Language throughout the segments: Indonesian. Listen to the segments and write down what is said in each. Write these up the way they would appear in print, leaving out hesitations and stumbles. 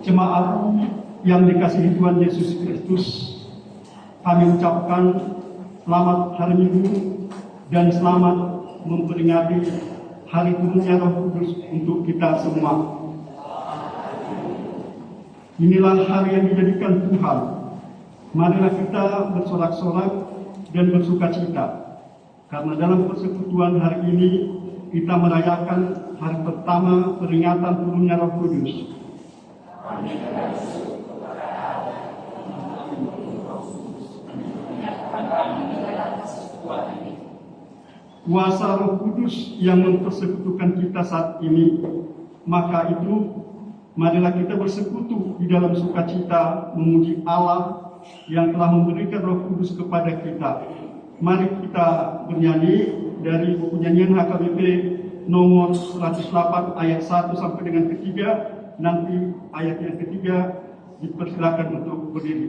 Jemaat yang dikasihi Tuhan Yesus Kristus, kami ucapkan selamat hari Minggu dan selamat memperingati hari turunnya Roh Kudus untuk kita semua. Inilah hari yang dijadikan Tuhan. Marilah kita bersorak-sorak dan bersuka cita, karena dalam persekutuan hari ini kita merayakan hari pertama peringatan turunnya Roh Kudus. Kuasa Roh Kudus yang mempersekutukan kita saat ini, maka itu marilah kita bersekutu di dalam sukacita memuji Allah yang telah memberikan Roh Kudus kepada kita. Mari kita bernyanyi dari buku nyanyian HKBP nomor 108 ayat 1 sampai dengan ketiga. Nanti ayat yang ketiga dipersilakan untuk berdiri.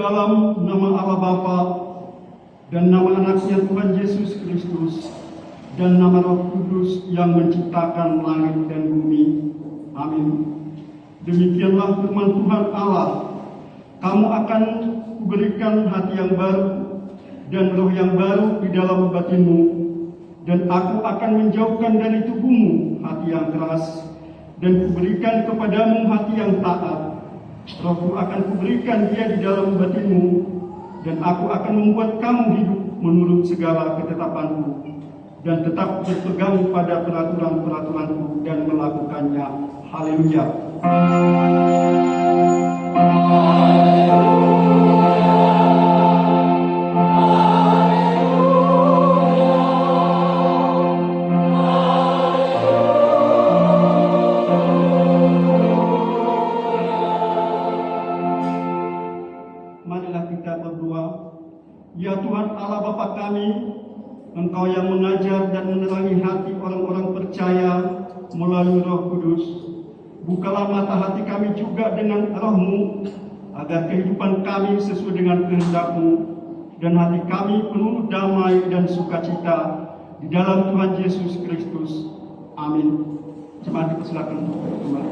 dalam nama Allah Bapa dan nama anaknya Tuhan Yesus Kristus dan nama Roh Kudus yang menciptakan langit dan bumi. Amin. Demikianlah firman Tuhan Allah. Kamu akan kuberikan hati yang baru dan roh yang baru di dalam batinmu, dan aku akan menjauhkan dari tubuhmu hati yang keras, dan kuberikan kepadamu hati yang taat. Rohku akan kuberikan dia di dalam batinmu, dan aku akan membuat kamu hidup menurut segala ketetapanku, dan tetap berpegang pada peraturan-peraturanku dan melakukannya. Haleluya. Marilah kita berdoa. Ya Tuhan Allah Bapa kami, Engkau yang mengajar dan menerangi hati orang-orang percaya melalui Roh Kudus. Bukalah mata hati kami juga dengan Roh-Mu, agar kehidupan kami sesuai dengan kehendak-Mu, dan hati kami penuh damai dan sukacita di dalam Tuhan Yesus Kristus. Amin. Jemaat dipersilakan untuk kembali.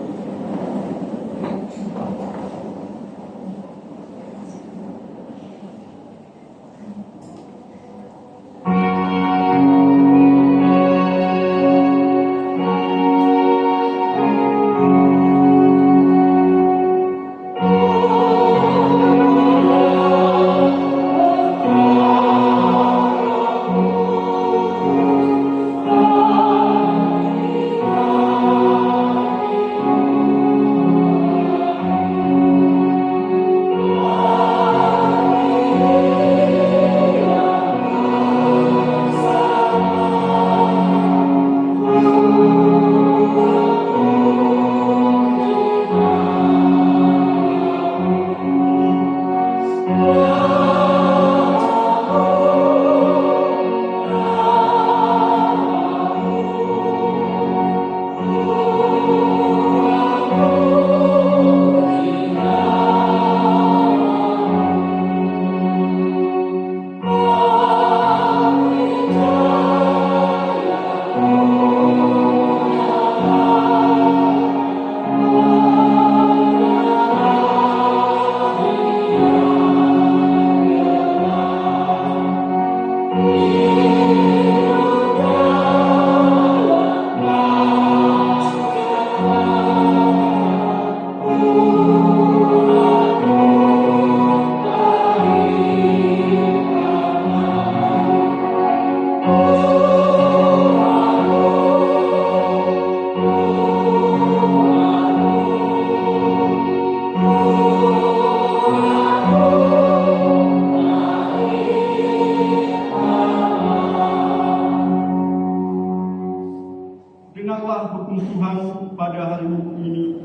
Dengarlah hukum Tuhan pada hari ini,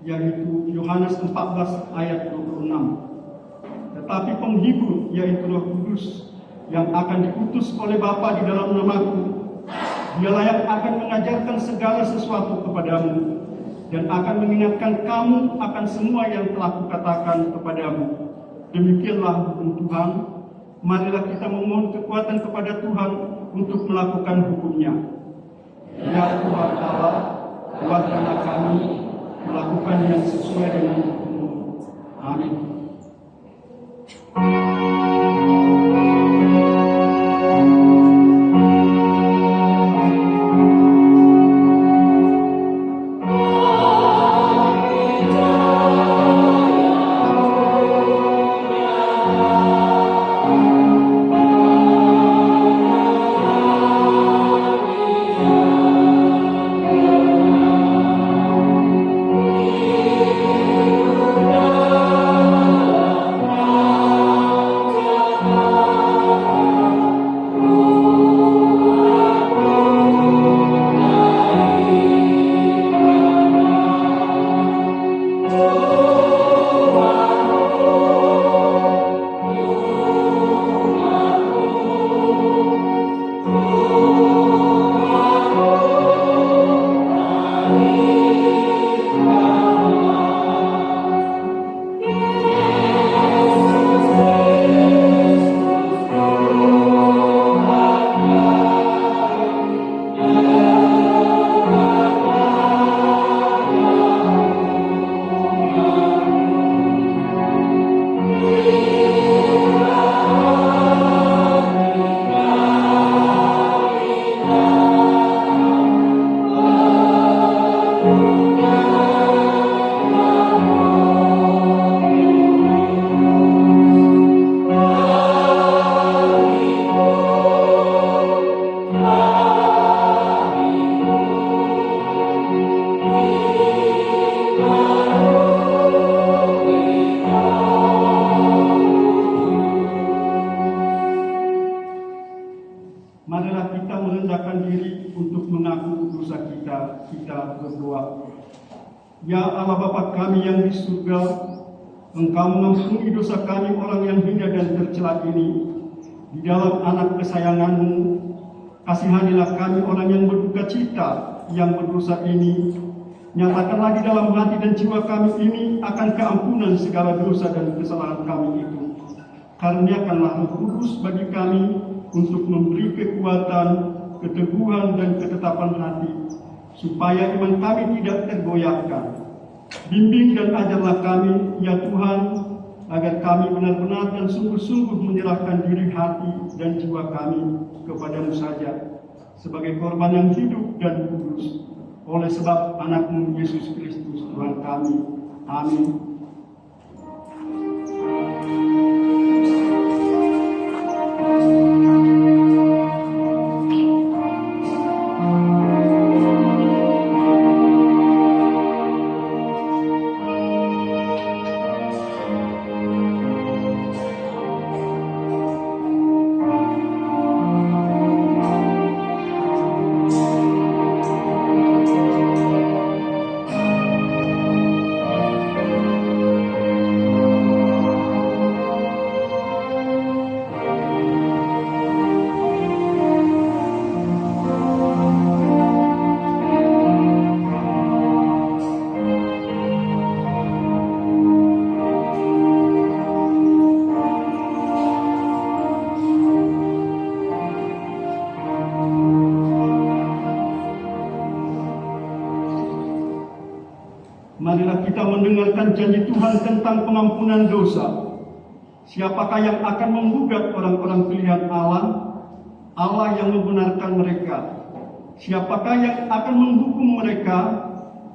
yaitu Yohanes 14 ayat 26. Tetapi penghibur, yaitu Roh Kudus, yang akan diutus oleh Bapa di dalam namaku, dialah yang akan mengajarkan segala sesuatu kepadamu, dan akan mengingatkan kamu akan semua yang telah kukatakan kepadamu. Demikianlah hukum Tuhan. Marilah kita memohon kekuatan kepada Tuhan untuk melakukan hukumnya. Ya Tuhan Allah, kuatkanlah kami melakukan yang sesuai dengan hukum-Mu. Amin. You Ya Allah Bapa kami yang di surga, Engkau mengampuni dosa kami orang yang hina dan tercela ini. Di dalam anak kesayangan-Mu, kasihanilah kami orang yang berduka cita, yang berdosa ini. Nyatakanlah di dalam hati dan jiwa kami ini akan keampunan segala dosa dan kesalahan kami itu. Karuniakanlah Roh Kudus bagi kami untuk memberi kekuatan, keteguhan dan ketetapan hati, supaya iman kami tidak tergoyahkan. Bimbing dan ajarlah kami, ya Tuhan, agar kami benar-benar dan sungguh-sungguh menyerahkan diri hati dan jiwa kami kepada-Mu saja, sebagai korban yang hidup dan kudus, oleh sebab anak-Mu Yesus Kristus Tuhan kami. Amin. Marilah kita mendengarkan janji Tuhan tentang pengampunan dosa. Siapakah yang akan menggugat orang-orang pilihan Allah? Allah yang membenarkan mereka. Siapakah yang akan menghukum mereka?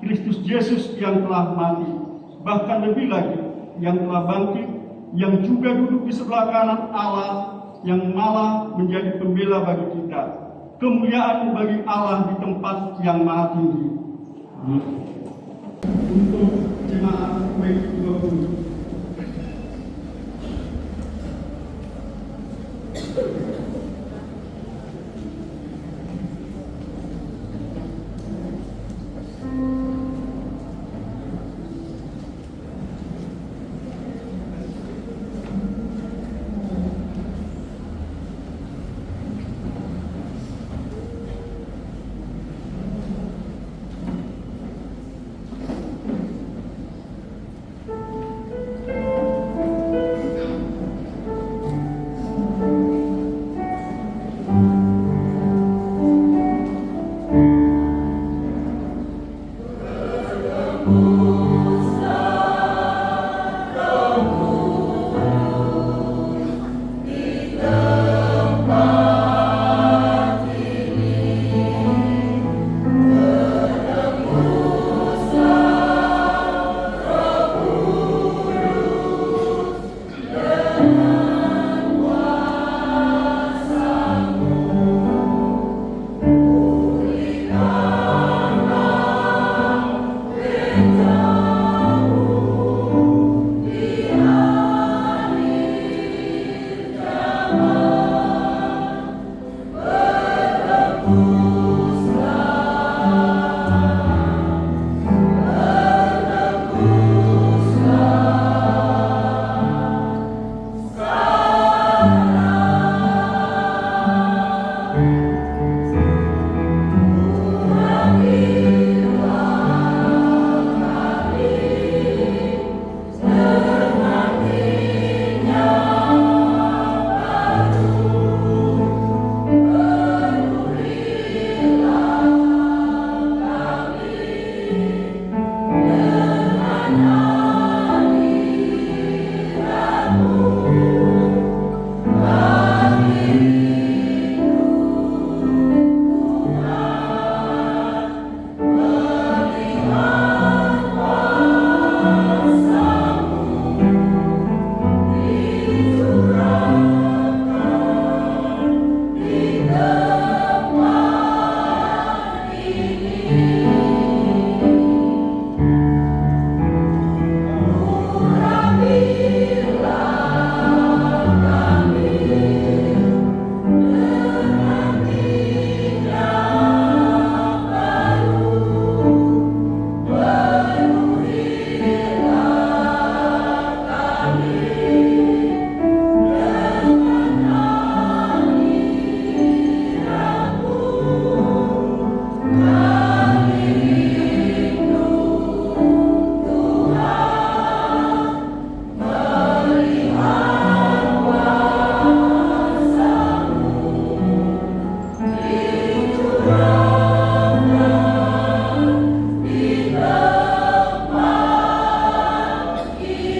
Kristus Yesus yang telah mati, bahkan lebih lagi, yang telah bangkit, yang juga duduk di sebelah kanan Allah, yang malah menjadi pembela bagi kita. Kemuliaan bagi Allah di tempat yang maha tinggi. Untuk jemaat W20.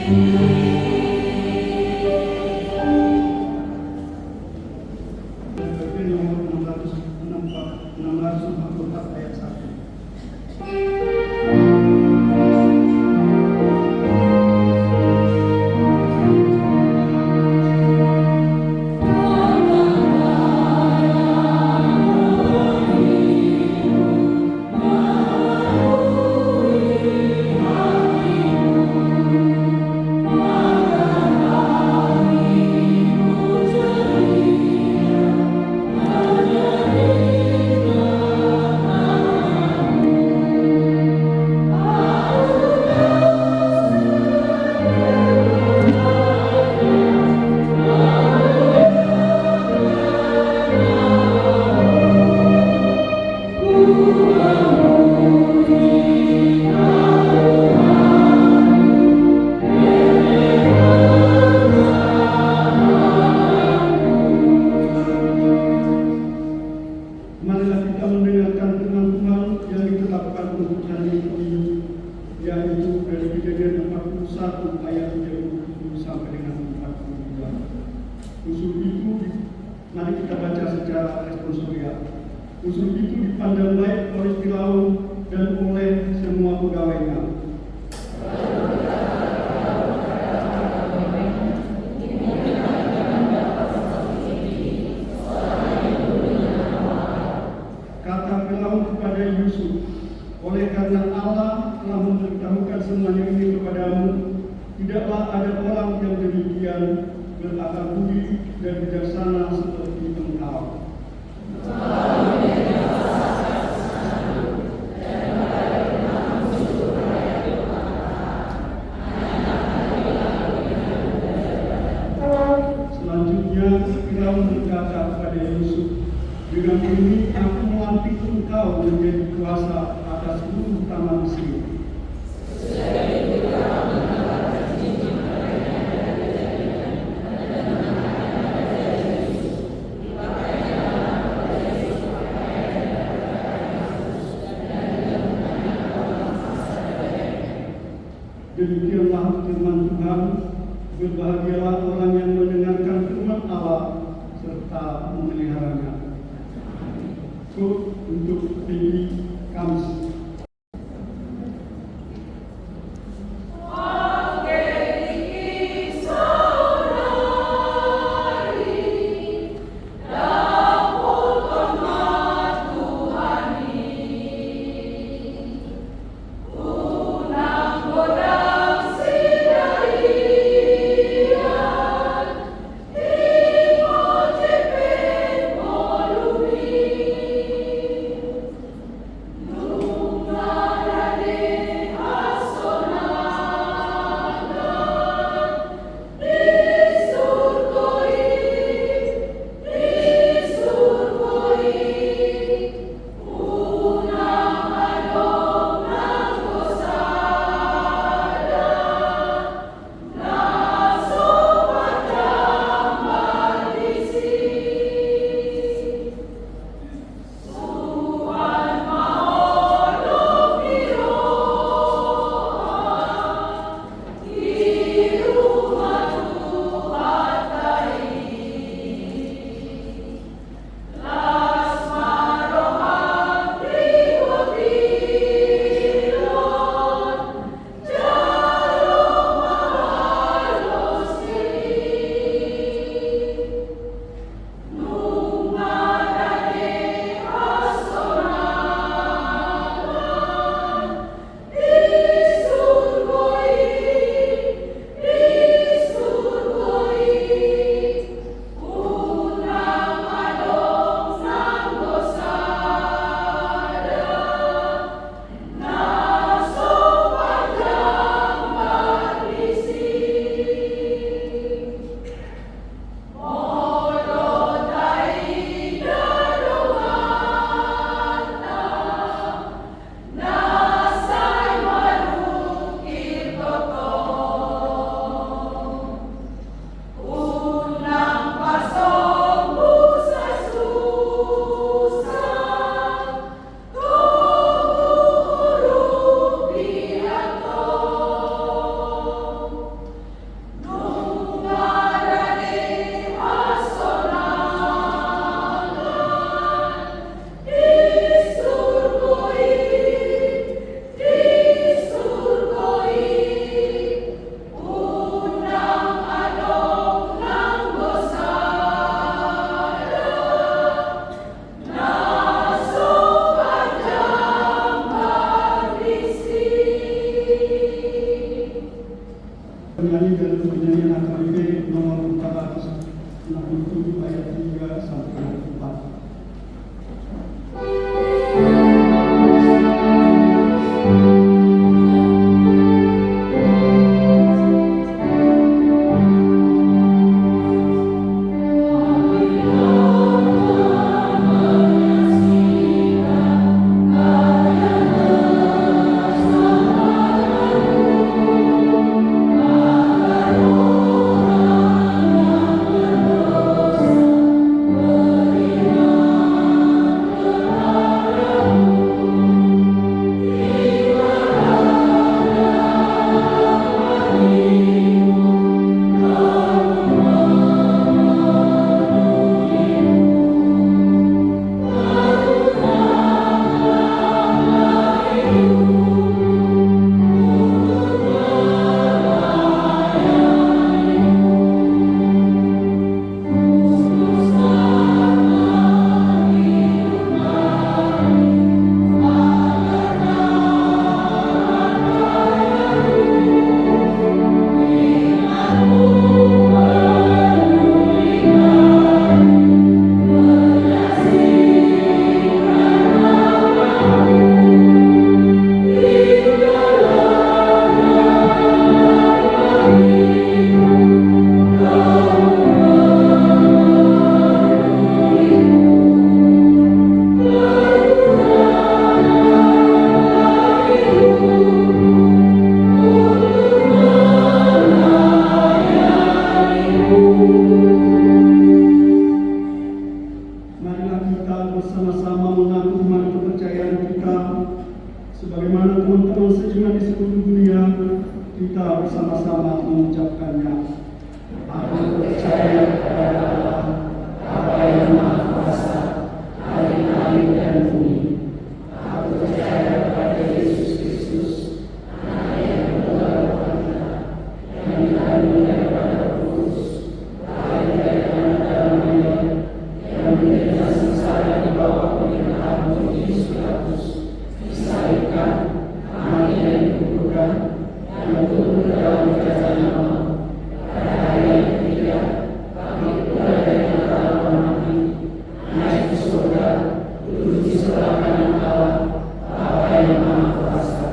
nomor 644 ayat 1. Marilah kita mendengarkan firman Tuhan yang ditetapkan untuk hari ini, yaitu dari Kejadian 41 ayat 37 sampai dengan 42. Usul itu, mari kita baca secara responsorial. Usul itu dipandang baik oleh Firaun dan oleh semua pegawainya. Kata Firaun kepada Yusuf, oleh karena Allah telah memberitahukan semuanya ini kepadamu, tidaklah ada orang yang demikian berakal budi dan bijaksana seperti engkau. Selanjutnya Firaun berkata kepada Yusuf, dengan ini aku melantik engkau menjadi kuasa atas seluruh tanah Mesir. Demikianlah firman Tuhan. Berbahagialah orang yang mendengarkan firman Allah serta memeliharanya. Untuk Minggu Kamis. menyanyi dalam penyanyian AKBP nomor 467 ayat 3 sampai 4. Bersama-sama mengaku iman kepercayaan kita sebagaimana teman-teman seiman di seluruh dunia, kita bersama-sama mengucapkannya. Aku percaya kepada Allah, Bapa yang Maha Kuasa, Hari-hari dan bumi. Aku percaya kepada Yesus Kristus, Anak yang berdoa kepada yang dikandung daripada Roh Kudus, lahir dari anak Maria, yang menderita sengsara di bawah pemerintahan Pontius Pilatus, disalibkan, mati dan dikuburkan, dan turun ke dalam kerajaan Allah. Pada hari yang ketiga, bangkit pula dari antara orang mati, naik ke surga, duduk di sebelah kanan Allah, Bapa yang Maha Kuasa.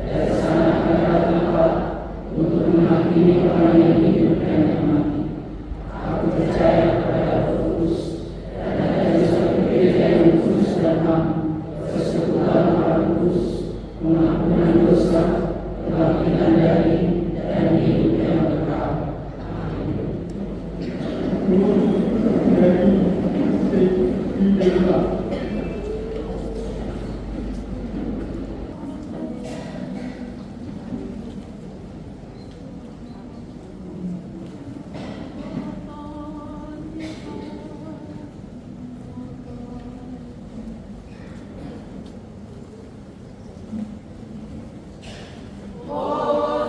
Dari sana akan datang Allah untuk menghakimi orang yang hidup dan yang mati. Aku percaya kepada Roh Kudus, yang kudus dan ham, persekutuan Roh Kudus, pengampunan dosa, kebangkitan dari dan hidup yang kekal. Oh,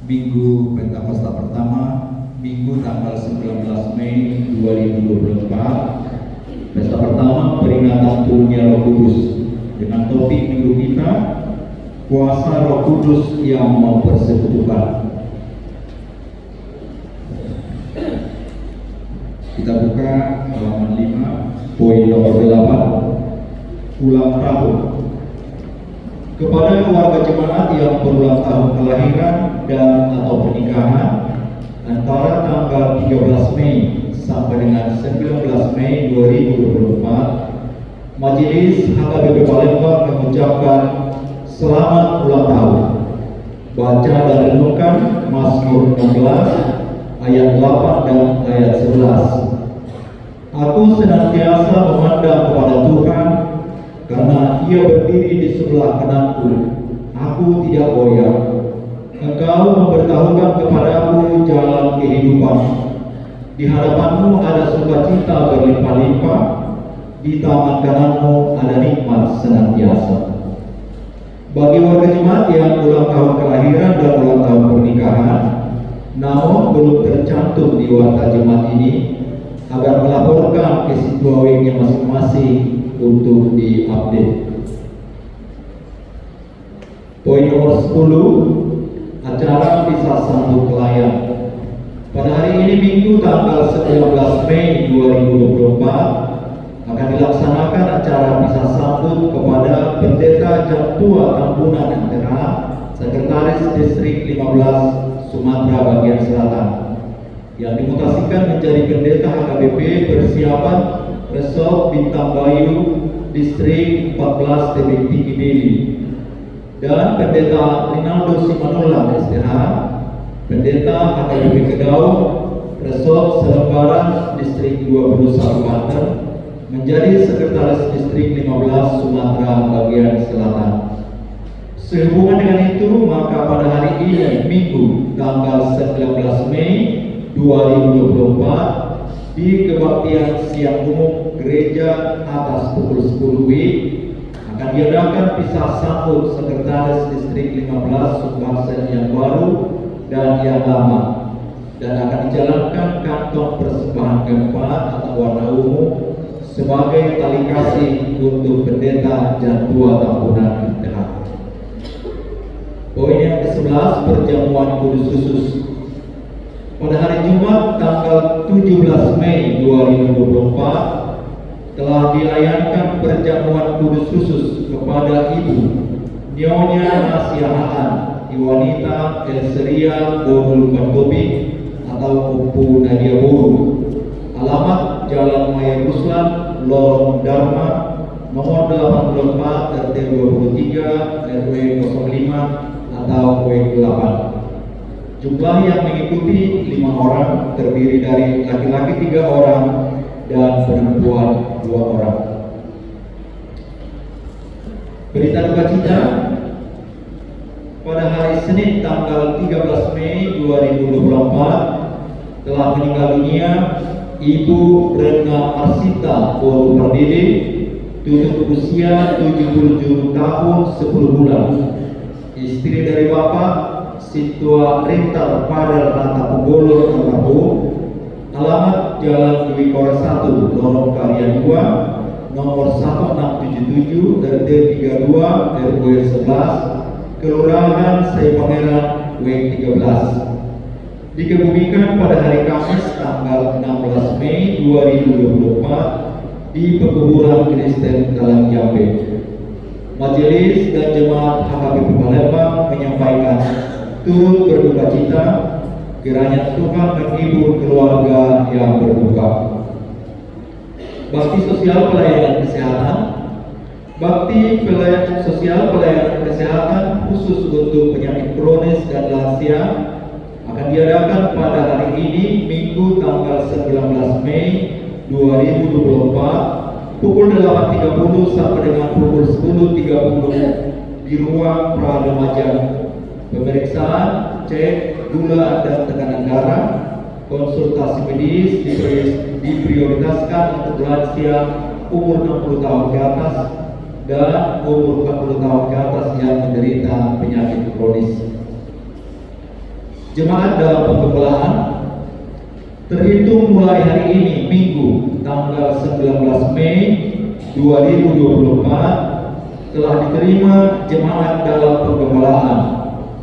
Minggu Pentakosta pertama, Minggu tanggal 19 Mei 2024. Pesta pertama peringatan turunnya Roh Kudus dengan topik minggu kita, kuasa Roh Kudus yang mempersekutukan. Kita buka halaman 5, poin nomor 8, ulang tahun. Kepada warga jemaat yang berulang tahun kelahiran dan atau pernikahan antara tanggal 13 Mei sampai dengan 19 Mei 2024, Majelis HKBP Palembang mengucapkan selamat ulang tahun. Baca dan renungkan Mazmur 16 ayat 8 dan ayat 11. Aku senantiasa memandang kepada Tuhan, karena Ia berdiri di sebelah kananku. Aku tidak goyah. Engkau memberitahukan kepadaku jalan kehidupan. Di hadapanmu ada sukacita berlimpah-limpah. Di taman kananmu ada nikmat senantiasa. Bagi warga jemaat yang ulang tahun kelahiran dan ulang tahun pernikahan, namun belum tercantum di warta jemaat ini, agar melaporkan ke situasinya masing-masing untuk diupdate. Poin nomor 10, acara pisah sambut klien. Pada hari ini Minggu tanggal 19 Mei 2024 akan dilaksanakan acara pisah sambut kepada Pendeta Jantua Tambunan Antara, Sekretaris Distrik 15 Sumatera Bagian Selatan, yang dimutasikan menjadi Pendeta HKBP Persiapan Resort Bintang Bayu Distrik 14 Tebing Tinggi Deli, dan Pendeta Rinaldo Simanula STH, Pendeta HKBP Kedau Resort Selembaran Distrik 21 Banten, menjadi Sekretaris Distrik 15 Sumatera Bagian Selatan. Sehubungan dengan itu, maka pada hari ini Minggu tanggal 19 Mei 2024 di kebaktian siang umum gereja atas pukul 10 WIB akan diadakan pisah sambut Sekretaris Distrik 15 Sumbangsel yang baru dan yang lama, dan akan dijalankan kantong persembahan keempat atau warna ungu sebagai tali kasih untuk Pendeta Jantua Tambunan MTH. Poin yang ke-11, perjamuan kudus khusus. Pada hari Jumat tanggal 17 Mei 2024 telah dilayankan perjamuan kudus khusus kepada Ibu Nyonya Nasiahaan Iwanita Elseria Borul Pandobi atau Pupu Nadia Buru. Alamat Jalan Maya Ruslan, Lorong Dharma, nomor 84 RT 23 RW 05 atau W8. Jumlah yang mengikuti 5 orang, terdiri dari laki-laki 3 orang dan perempuan 2 orang. Berita duka cita, pada hari Senin tanggal 13 Mei 2024 telah meninggal dunia Ibu Retna Arsita Boru Pardede, tutup usia 77 tahun 10 bulan, istri dari Bapak Situa Rintar Padel Rata Punggolo Rabu, alamat Jalan Dwi Kora 1, Lorong Kalian 2, nomor 1677 RT 32 RW 11, Kelurahan Saipangeran W13. Dikebumikan pada hari Kamis tanggal 16 Mei 2024 di pekuburan Kristen Talang Jambe. Majelis dan jemaat HKBP Palembang menyampaikan turut berduka cita, kiranya Tuhan menghibur keluarga yang berduka. Bakti sosial pelayanan kesehatan. Bakti sosial pelayanan kesehatan khusus untuk penyakit kronis dan lansia akan diadakan pada hari ini Minggu tanggal 19 Mei 2024 pukul 8.30 sampai dengan pukul 10.30 di ruang Prademaja. Pemeriksaan, cek gula dan tekanan darah, konsultasi medis diprioritaskan untuk lansia umur 60 tahun ke atas dan umur 40 tahun ke atas yang menderita penyakit kronis. Jemaat dalam penggembalaan terhitung mulai hari ini Minggu tanggal 19 Mei 2024 telah diterima jemaat dalam penggembalaan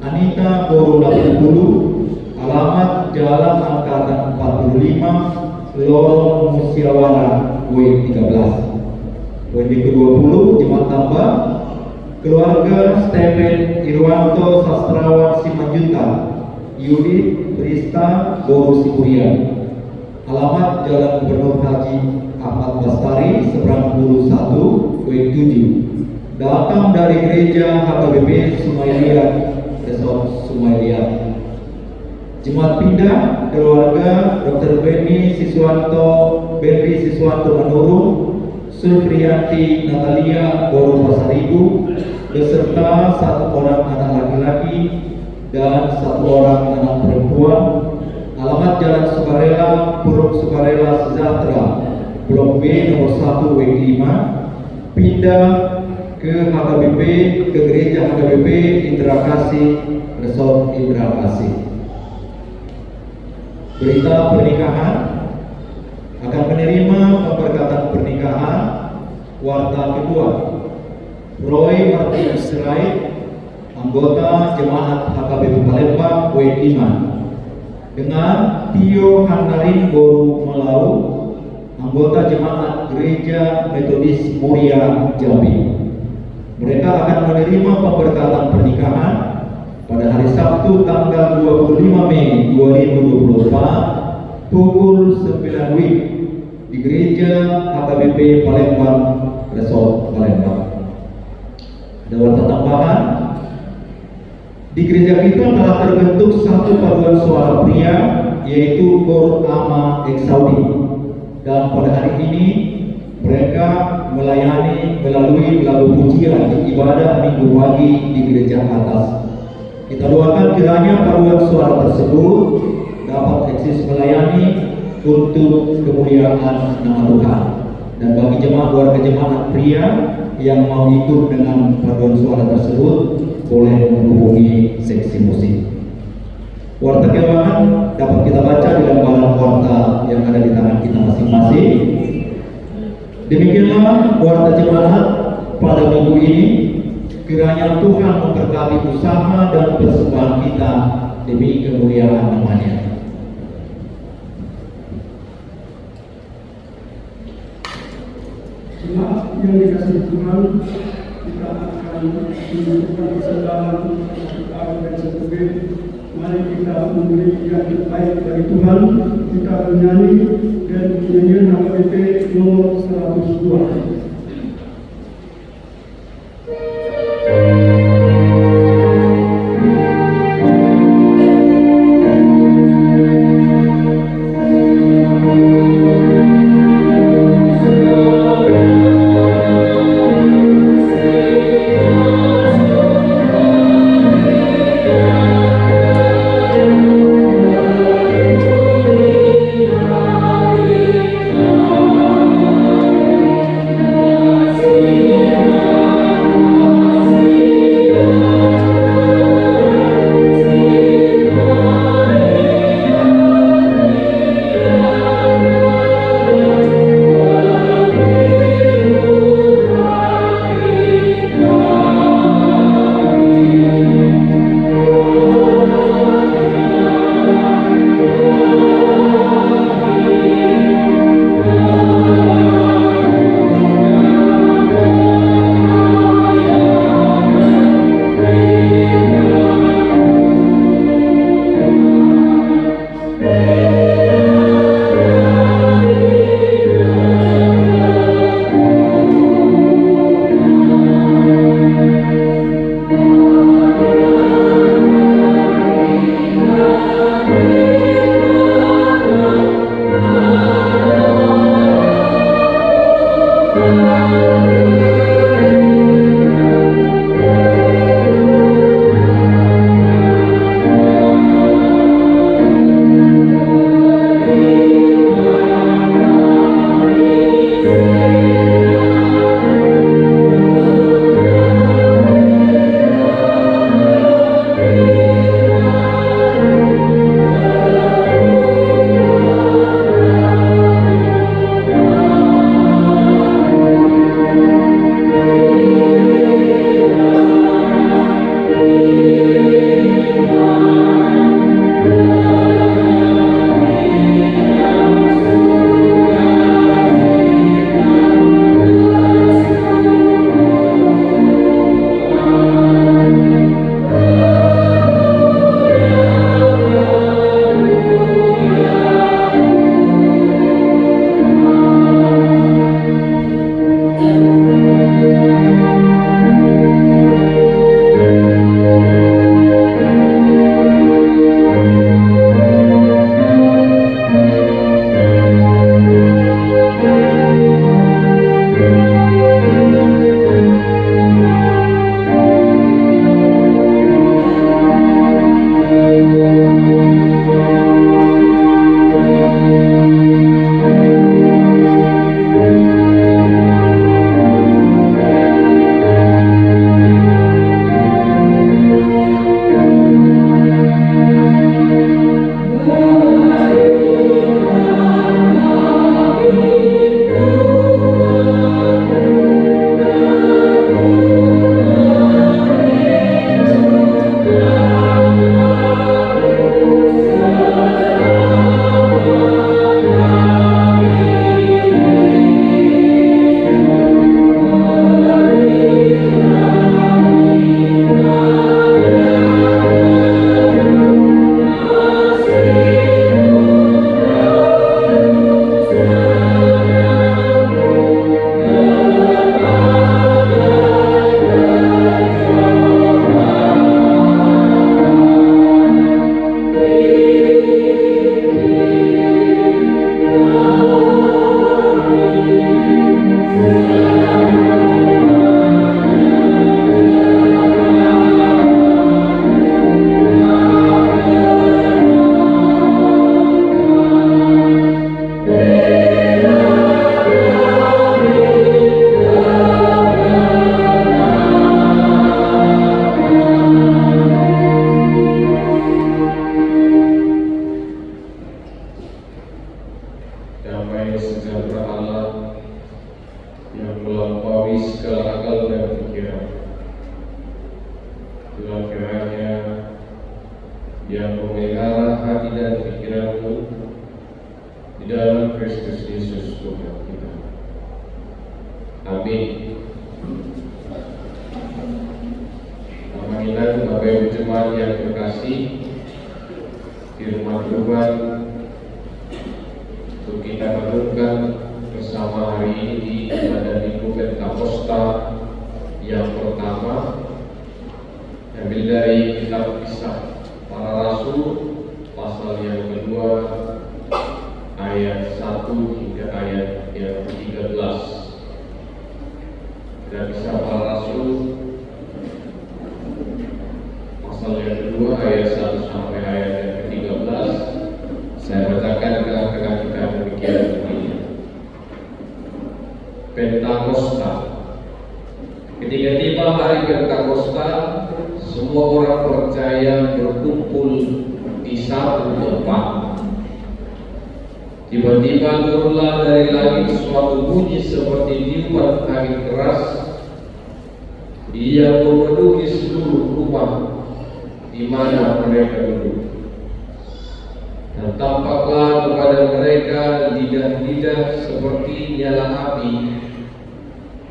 Anita Boru 80, alamat Jalan Angkatan 45, Lorong Musyawarah, W13. Poin ke-20, jemaat tambah keluarga Stephen Irwanto Sastrawan Simanjunta, Yudit Prista Boru Siburian, alamat Jalan Gubernur Haji Ahmad Bastari, Seberang Bulu 1, W7, datang dari gereja HKBP Sumailiat, Resort Sumailiat. Jemaat pindah keluarga Dr. Benny Siswanto Manurung, Sulfriyanti Natalia Boru Pasaribu, beserta 1 orang anak laki-laki dan 1 orang anak perempuan, alamat Jalan Sukarela, Puruk Sukarela Sejahtera, Blok B nomor 1 W5, pindah ke HKBP, ke gereja HKBP Indra Kasih, Resort Indra Kasih. Berita pernikahan akan menerima pemberkatan pernikahan warta kedua Roy Martin Sirait, anggota jemaat HKBP Palembang W5, dengan Tio Handarin Boru Melau, anggota jemaat Gereja Metodis Muria Jambi. Mereka akan menerima pemberkatan pernikahan pada hari Sabtu tanggal 25 Mei 2024 pukul 9 WIB di Gereja HKBP Palembang, Resort Palembang. Ada warta tambahan, di gereja kita telah terbentuk satu paduan suara pria, yaitu Kor Ama Eksaudi, dan pada hari ini mereka melayani melalui lagu pujian di ibadah Minggu pagi di gereja atas. Kita doakan kiranya paduan suara tersebut dapat eksis melayani untuk kemuliaan nama Tuhan. Dan bagi jemaat warga jemaat pria yang mau ikut dengan paduan suara tersebut, boleh menghubungi seksi musik. Warta keuangan dapat kita baca di lembaran warta yang ada di tangan kita masing-masing. Demikianlah warta jemaat pada minggu ini. Kiranya Tuhan memberkati usaha dan persembahan kita demi kemuliaan namanya. Jemaat yang dikasihi Tuhan, kita akan menunjukkan persembahan untuk A dan 1B. Mari kita memberi yang terbaik bagi Tuhan. Kita bernyanyi dan nyanyian HKBP nomor 102. yang memelihara hati dan pikiranmu di dalam Kristus Yesus Tuhan kita. Amin. Panggilan Bapak Ibu Jemaat yang terkasih, di rumah Tuhan untuk kita merenungkan bersama hari ini di ibadah Minggu Pentakosta yang pertama, ambil dari kitab Kisah Para Rasul pasal yang kedua ayat 1 hingga ayat yang ke-13. Kitab Kisah Para Rasul pasal yang kedua ayat 1 sampai ayat yang ke-13. Saya bacakan ke tengah-tengah kita demikian begini. Pentakosta. Ketika tiba hari Pentakosta, semua orang percaya berkumpul di satu tempat. Tiba-tiba turunlah dari langit suatu bunyi seperti tiupan angin keras yang memenuhi seluruh rumah di mana mereka duduk. Dan tampaklah kepada mereka lidah-lidah seperti nyala api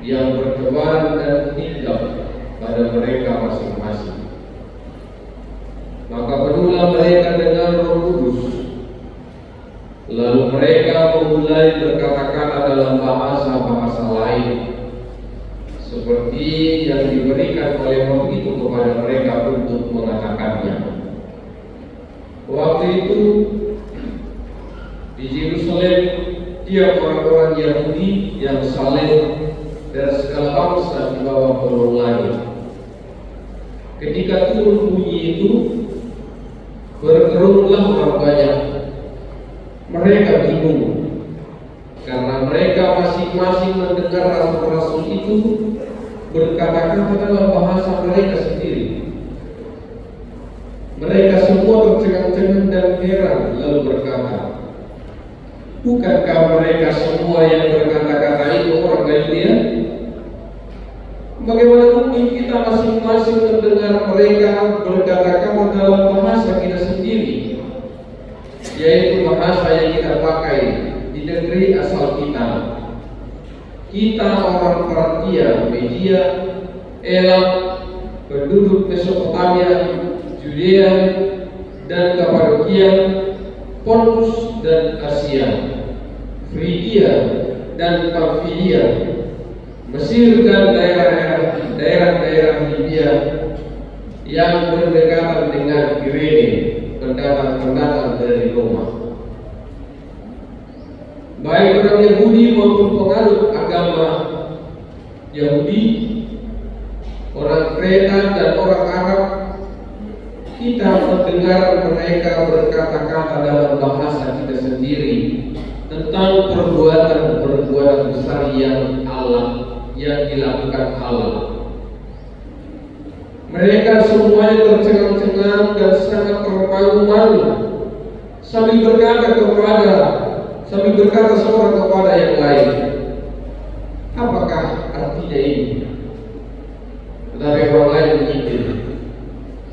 yang bertebaran dan hinggap pada mereka masing-masing. Maka penuhlah mereka dengan Roh Kudus. Lalu mereka memulai berkata-kata dalam bahasa-bahasa lain, seperti yang diberikan oleh Roh itu kepada mereka untuk mengatakannya. Waktu itu di Yerusalem tiap orang-orang Yahudi yang saleh dari segala bangsa di bawah kolong langit. Ketika turun bunyi itu, berkerumulah orang banyak. Mereka bingung karena mereka masing-masing mendengar rasul-rasul itu berkata-kata dalam bahasa mereka sendiri. Mereka semua tercengang-cengang dan heran, lalu berkata, bukankah mereka semua yang berkata-kata itu orang Galilea? Bagaimana mungkin kita masing-masing mendengar mereka berkata-kata dalam bahasa kita sendiri, yaitu bahasa yang kita pakai di negeri asal kita? Kita orang Partia, Media, Elam, penduduk Mesopotamia, Judea dan Kapadokia, Pontus dan Asia, Frigia dan Pamfilia, Mesir dan daerah-daerah Libya yang berdekatan dengan Kirene, pendatang-pendatang dari Roma. Baik orang Yahudi maupun penganut agama Yahudi, orang Kreta dan orang Arab, kita mendengar mereka berkata-kata dalam bahasa kita sendiri tentang perbuatan besar yang dilakukan Allah. Mereka semuanya tercengang-cengang dan sangat termalu-malu sambil berkata seorang kepada yang lain, apakah artinya ini? Tetapi orang lain menyindir,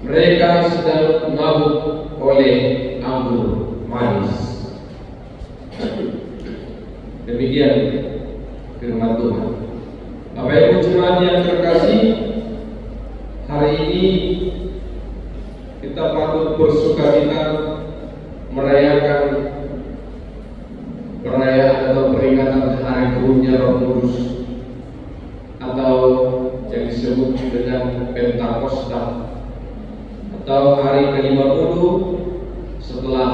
mereka sedang mabuk oleh anggur manis. Demikian firman Tuhan. Bapak Ibu Jemaat yang terkasih, hari ini kita patut bersukacita merayakan perayaan atau peringatan hari turunnya Roh Kudus, atau yang disebut dengan Pentakosta, atau hari ke-50 setelah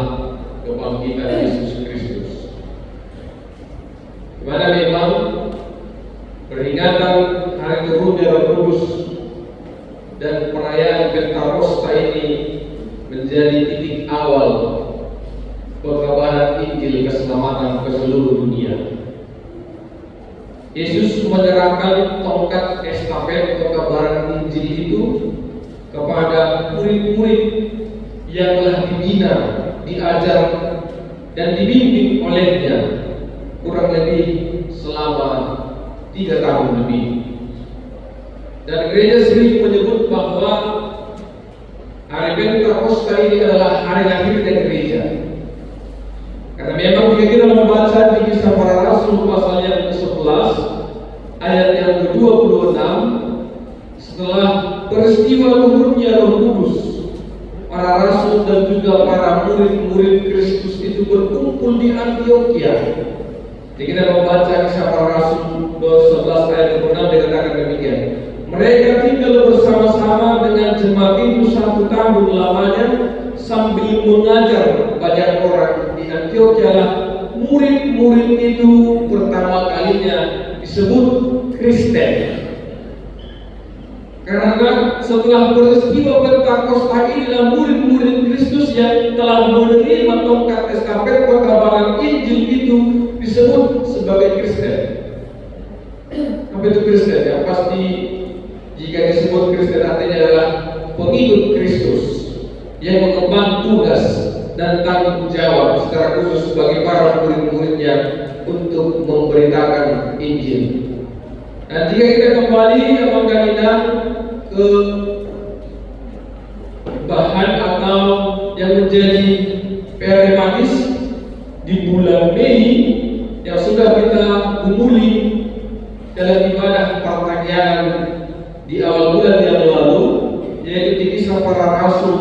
kebangkitan Yesus Kristus. Di mana memang peringatan hari turunnya Roh Kudus dan perayaan Pentakosta ini menjadi titik awal pekabaran Injil keselamatan ke seluruh dunia. Yesus menyerahkan tongkat estafet pekabaran Injil itu kepada murid-murid yang telah dibina, diajar, dan dibimbing olehnya kurang lebih selama 3 tahun lebih. Dan gereja sering menyebut bahwa Hari Pentakosta ini adalah hari lahirnya gereja. Karena memang jika kita membaca di Kisah Para Rasul pasal yang ke-11 ayat yang ke-26, setelah peristiwa turunnya Roh Kudus, para rasul dan juga para murid-murid Kristus itu berkumpul di Antioquia. Jadi kita membaca Kisah Para Rasul 11 ayat ke-6 dikatakan demikian. Mereka tinggal bersama-sama dengan jemaat itu 1 tahun lamanya sambil mengajar banyak orang di Antioquia. Murid-murid itu pertama kalinya disebut Kristen. Karena setelah peristiwa Pentakosta inilah murid-murid Kristus yang telah menerima tongkat estafet pekabaran Injil itu disebut sebagai Kristen. Apa itu Kristen? Ya pasti jika disebut Kristen artinya adalah pengikut Kristus yang mengemban tugas dan tanggung jawab secara khusus sebagai para murid-muridnya untuk memberitakan Injil. Dan jika kita kembali ke bahan atau yang menjadi pertematis di bulan Mei yang sudah kita gumuli dalam ibadah pertanyaan di awal bulan yang lalu, yaitu di Kisah Para Rasul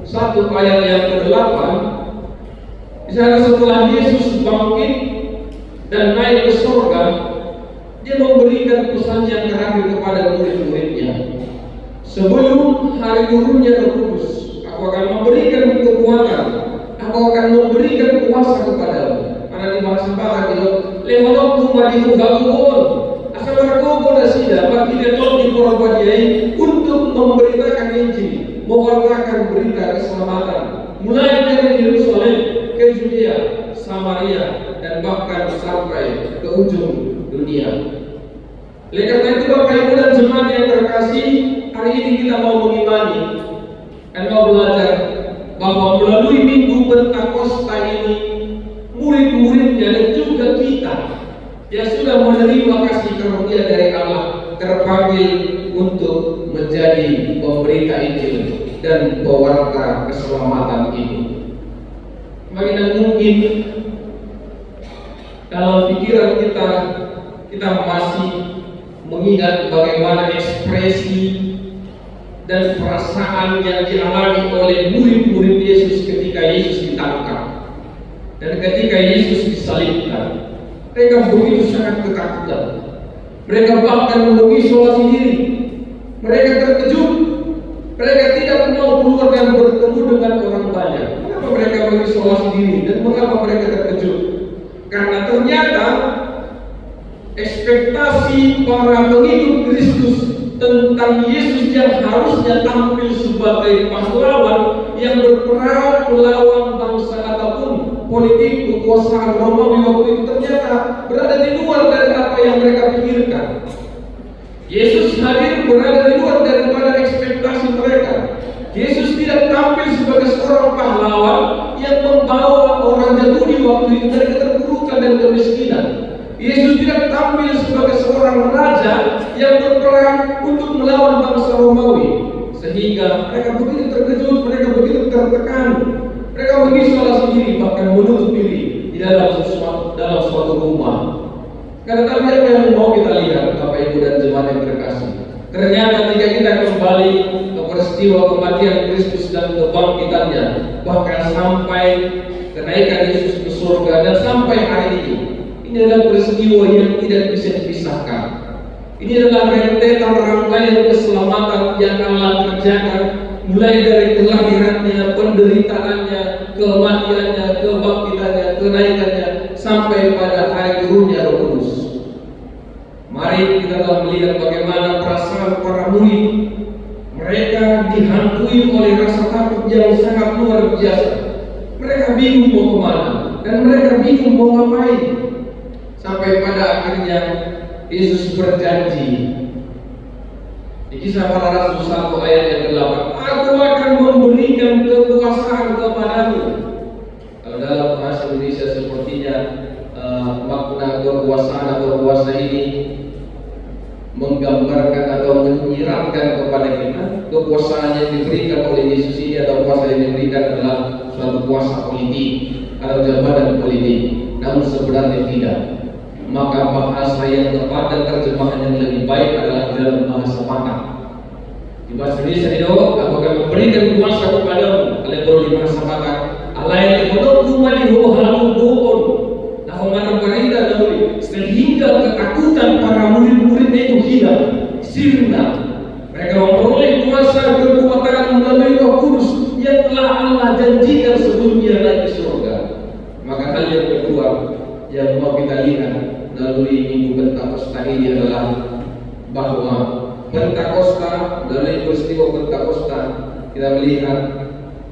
1 ayat yang ke-8. Di sana setelah Yesus bangkit dan naik ke surga, dia memberikan pesan yang terakhir kepada murid-muridnya. Sebelum hari turunnya Roh Kudus, aku akan memberikan kekuatan, aku akan memberikan kuasa kepadamu. Karena di bahasa Barat itu, lemonok kumadihu gabungon, asal berkobol asida, bagi deton di korobadiai untuk memberitakan Injil, mewartakan berita keselamatan, mulai dari Yerusalem ke Judea, Samaria, dan bahkan sampai ke ujung dunia. Oleh karena itu Bapak Ibu dan jemaat yang terkasih, hari ini kita mau mengimani dan mau belajar bahwa melalui Minggu Pentakosta ini murid-muridnya dan juga kita yang sudah menerima kasih karunia dari Allah terpanggil untuk menjadi pemberita Injil dan pewarta keselamatan ini. Bagaimana mungkin dalam pikiran kita masih mengingat bagaimana ekspresi dan perasaan yang dialami oleh murid-murid Yesus ketika Yesus ditangkap dan ketika Yesus disalibkan. Mereka begitu sangat ketakutan. Mereka bahkan mengisolasi diri. Mereka terkejut. Mereka tidak mau keluar dan bertemu dengan orang banyak. Mengapa mereka mengisolasi diri dan mengapa mereka terkejut? Karena ternyata ekspektasi para pengikut Kristus tentang Yesus yang harusnya tampil sebagai pahlawan yang berperang melawan bangsa ataupun politik kekuasaan Romawi waktu itu ternyata berada di luar dari apa yang mereka pikirkan. Yesus hadir berada di luar daripada ekspektasi mereka. Yesus tidak tampil sebagai seorang pahlawan yang membawa orang Yahudi waktu itu dari keterpurukan dan kemiskinan. Yesus tidak tampil sebagai seorang raja yang berperang untuk melawan bangsa Romawi, sehingga mereka begitu terkejut, mereka begitu tertekan, mereka mengisolasi diri, bahkan menutup diri di dalam suatu rumah. Karena apa yang mau kita lihat, Bapak Ibu dan jemaat yang terkasih, ternyata jika kita kembali ke peristiwa kematian Kristus dan kebangkitannya, bahkan sampai kenaikan Yesus ke surga dan sampai hari ini adalah peristiwa yang tidak bisa dipisahkan. Ini adalah rentetan rangkaian keselamatan yang Allah kerjakan, mulai dari kelahirannya, penderitaannya, kematiannya, kebangkitannya, kenaikannya, sampai pada hari turunnya Roh Kudus. Mari kita telah melihat bagaimana perasaan para murid. Mereka dihantui oleh rasa takut yang sangat luar biasa. Mereka bingung mau kemana dan mereka bingung mau ngapain. Sampai pada akhirnya Yesus berjanji di Kisah Para Rasul 1 ayat yang ke-8, aku akan memberikan kekuasaan kepadamu. Kalau dalam bahasa Indonesia sepertinya makna kekuasaan atau kuasa ini menggambarkan atau menyiratkan kepada kita kekuasaan yang diberikan oleh Yesus ini atau kuasa yang diberikan adalah suatu kuasa politik atau jabatan politik, namun sebenarnya tidak. Maka bahasa yang tepat dan terjemahan yang lebih baik adalah dalam bahasa mata. Di bahasa Indonesia itu, aku akan memberikan kuasa kepadamu. Kalian perlu di bahasa mata. Alai ekonomi maliho halu doon. Aku marah-marah dahulu sehingga ketakutan para murid-muridnya itu hilang, sirna. Mereka memperoleh kuasa kekuatan melalui Roh Kudus yang telah Allah janjikan sebelumnya naik ke surga. Maka hal yang kedua yang mau kita lihat melalui Minggu Pentakosta ini adalah bahwa Pentakosta, melalui peristiwa Pentakosta kita melihat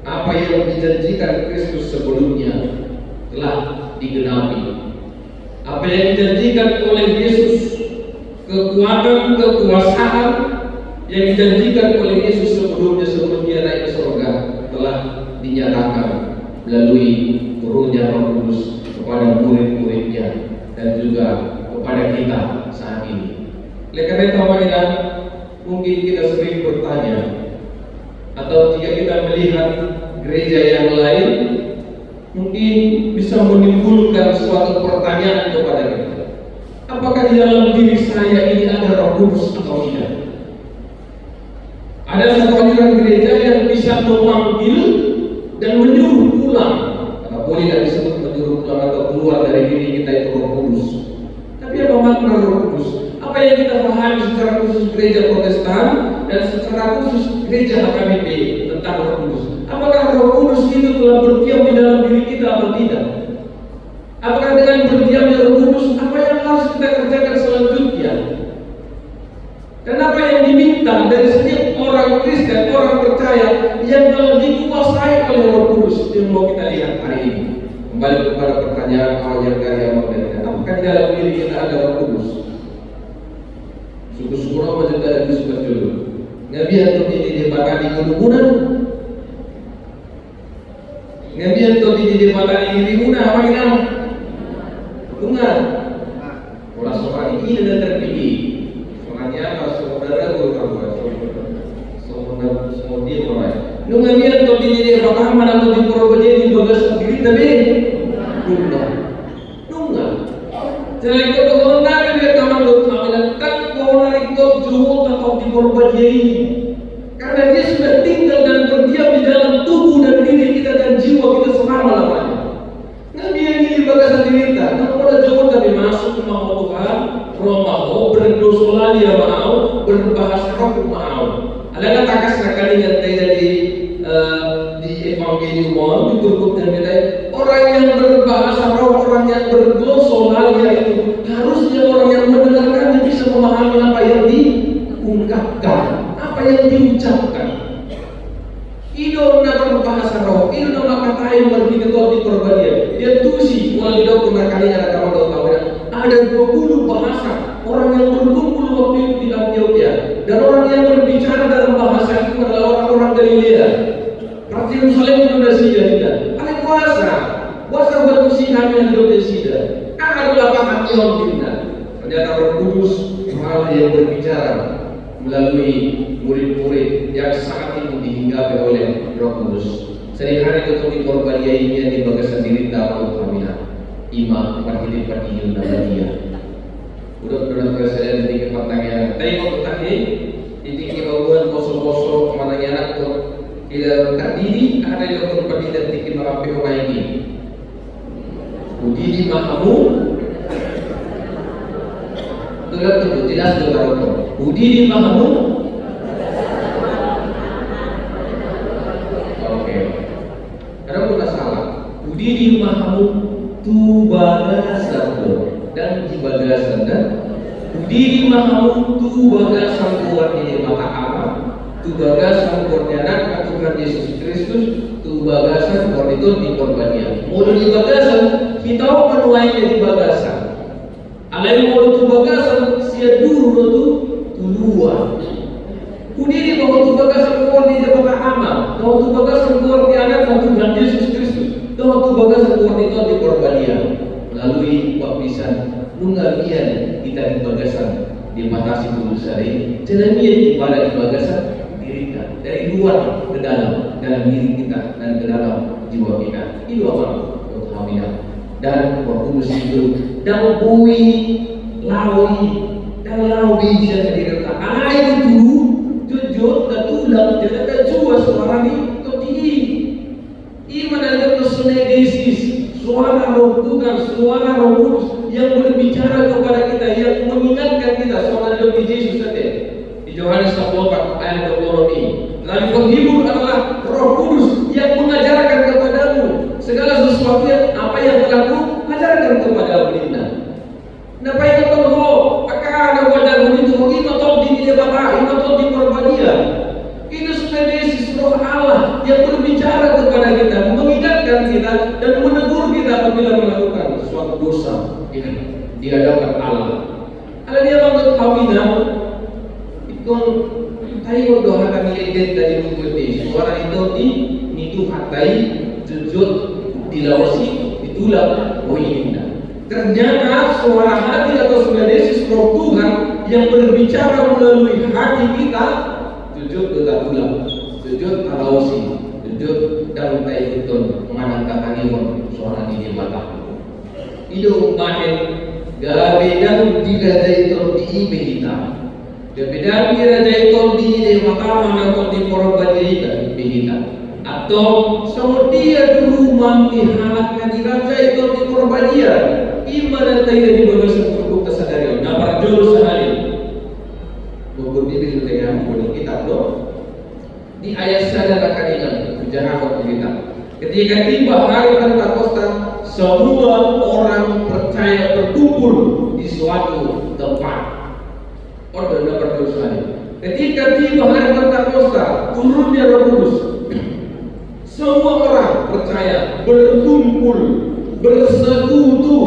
apa yang dijanjikan Kristus sebelumnya telah digenapi. Apa yang dijanjikan oleh Yesus, kekuatan, kekuasaan yang dijanjikan oleh Yesus sebelum dia naik ke surga telah dinyatakan melalui turunnya Roh Kudus kepada murid-muridnya dan juga kepada kita saat ini. Oleh karena itu, marilah mungkin kita sering bertanya, atau jika kita melihat gereja yang lain, mungkin bisa menimbulkan suatu pertanyaan kepada kita. Apakah di dalam diri saya ini ada Roh Kudus atau tidak? Ada satu aliran gereja yang bisa memanggil dan menyuruh pulang. Karena boleh tidak disebut menyuruh pulang atau keluar dari diri kita itu Roh Kudus. Tapi apa makna Roh Kudus? Apa yang kita pahami secara khusus gereja Protestan dan secara khusus gereja HKBP tentang Roh Kudus? Apakah Roh Kudus itu telah berdiam di dalam diri kita atau tidak? Apakah dengan berdiamnya Roh Kudus, apa yang harus kita kerjakan selanjutnya? Dan apa yang diminta dari setiap orang Kristen, orang percaya yang telah dikuasai oleh Roh Kudus yang mau kita lihat hari ini? Kembali kepada pertanyaan awal yang dari awal tadi, apakah di dalam diri kita ada Roh Kudus? Syukur-syukur apa juga ada Yesus berjulu. Nabi atau di bakal di gunung-gunung, Nabi atau di bakal di gunung, apa kita? Gunung. Orang seorang ini dan terpilih. Soalnya saudara guru kamu, semua dia mulai. Nungan dia atau di bakal mana atau di Purworejo di bagas sendiri tapi gunung. Nungan. Jadi kalau nak dia kaman dok kami tak kalau itu jauh atau di Purworejo ini. Karena dia sudah tinggal dan berdiam di dalam tubuh dan diri kita dan jiwa kita selama-lamanya. Nabi ini bagas sendiri tak. Kalau ada jauh tapi masuk ke nama Tuhan, roh mau berdosa dia mau berbahasa roh mau. Ada takas sekali yang terjadi di Evangelium di Turkut dan orang yang berbahasa roh, orang yang berglossolalia itu harusnya orang yang mendengarkannya bisa memahami apa yang diungkapkan, apa yang diucapkan. Ido na berbahasa roh, ido na makatain berbicara di perbadian. Dia tusi mulai dok kemarin ada kawan tahu ada 20 bahasa orang yang berkumpul waktu itu di Antioquia dan orang yang berbicara dalam bahasa itu adalah orang-orang Galilea. Berarti Yerusalem itu sudah sida tidak. Ada kuasa buat usia kami yang hidup di sida. Kan adalah pakat yang kita. Ternyata Roh Kudus hal yang berbicara melalui murid-murid yang sangat itu dihinggapi oleh Roh Kudus. Sehari-hari itu di korban ini di bagas sendiri dalam kamilah. Imam parti-parti nama dia. Udah presiden di tingkat pertanyaan. Tapi waktu tadi di tingkat bawahan kosong-kosong kemana anak tuh tidak terdiri ada yang berpati dan tingkat merapi orang ini. Udidi mahamu. Tuh jelas tuh kalau Udidi mahamu. Oke. Karena bukan salah. Udidi mahamu tu bagasan dan di bagasan dan di mahamu tu bagasan kuat ini maka apa tu bagasan kuatnya Tuhan Yesus Kristus tu bagasan kuat itu di korbannya mau di bagasan kita menuainya di bagasan alai mau tu bagasan sia dulu tu dua Udiri bahwa tu bagasan kuat di maka amal bahwa tu bagasan kuat di anak Tuhan Yesus Kristus bahwa tu bagasan kuat itu di korbannya melalui baptisan nunggabian kita di bagasan di matasi dulu sari jenamian di pada di bagasan dirikan dari luar ke dalam diri kita dan ke dalam jiwa kita. Itu apa? Rohaniah. Dan Roh Kudus itu bui lawi dan lawi bisa direka. Air itu jujur dan ulang jadi jua suara ni tinggi. Iman adalah personalisis, suara Roh Tuhan, suara Roh Kudus yang berbicara kepada kita, yang mengingatkan kita soal Nabi Yesus tadi. Di Yohanes 14 ayat 20 ini. Lalu penghibur adalah Roh Kudus yang mengajarkan kepadamu segala sesuatu yang apa yang telah ku ajarkan kepada kita. Nah, baik itu apakah ada wajar itu ini atau di debata, ini atau di perbandingan. Itu sebenarnya Roh Allah yang berbicara kepada kita, mengingatkan kita dan menegur kita apabila melakukan suatu dosa di hadapan Allah. Kalau dia bangun kawina, itu tayo doa kami lihat dari mengikuti suara itu hatai jujur dilawasi itulah poinnya. Ternyata suara hati atau sintesis Roh Tuhan yang berbicara melalui hati kita jujur tetap ulang, jujur talawasi, jujur dan tayo itu menganangkan angin suara ini mata. Itu makin gabedang dirajai itu di kita. Gabedang dirajai itu di mata atau di perbandingan kita. Atau sama dia dulu melihatnya dirajai itu di perbandingan. Iman dan tidak dibawa sebuah kesadaran. Dapat jauh sehari. Buku Bibel dengan buku kitab loh. Di ayat sadar akan ingat bicara waktu kita. Ketika tiba hari Pentakosta, semua orang percaya berkumpul di suatu tempat. Orang dapat dosa. Ketika tiba hari Pentakosta, turunnya Roh Kudus. Semua orang percaya berkumpul, bersekutu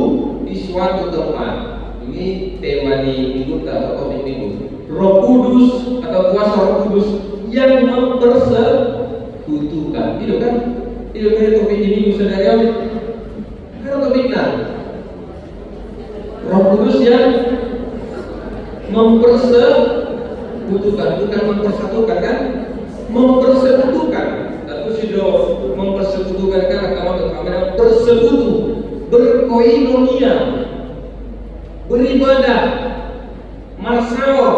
di suatu tempat. Ini tema di minggu atau topik minggu. Roh Kudus atau kuasa Roh Kudus yang mempersekutukan. Itu kan? Itu kan topik ini minggu saudara. Kan topiknya Roh Kudus yang mempersekutukan, bukan mempersatukan kan? Mempersekutukan. Tapi sudah mempersekutukan kan kawan-kawan bersekutu, berkoinonia, beribadah, marsawar,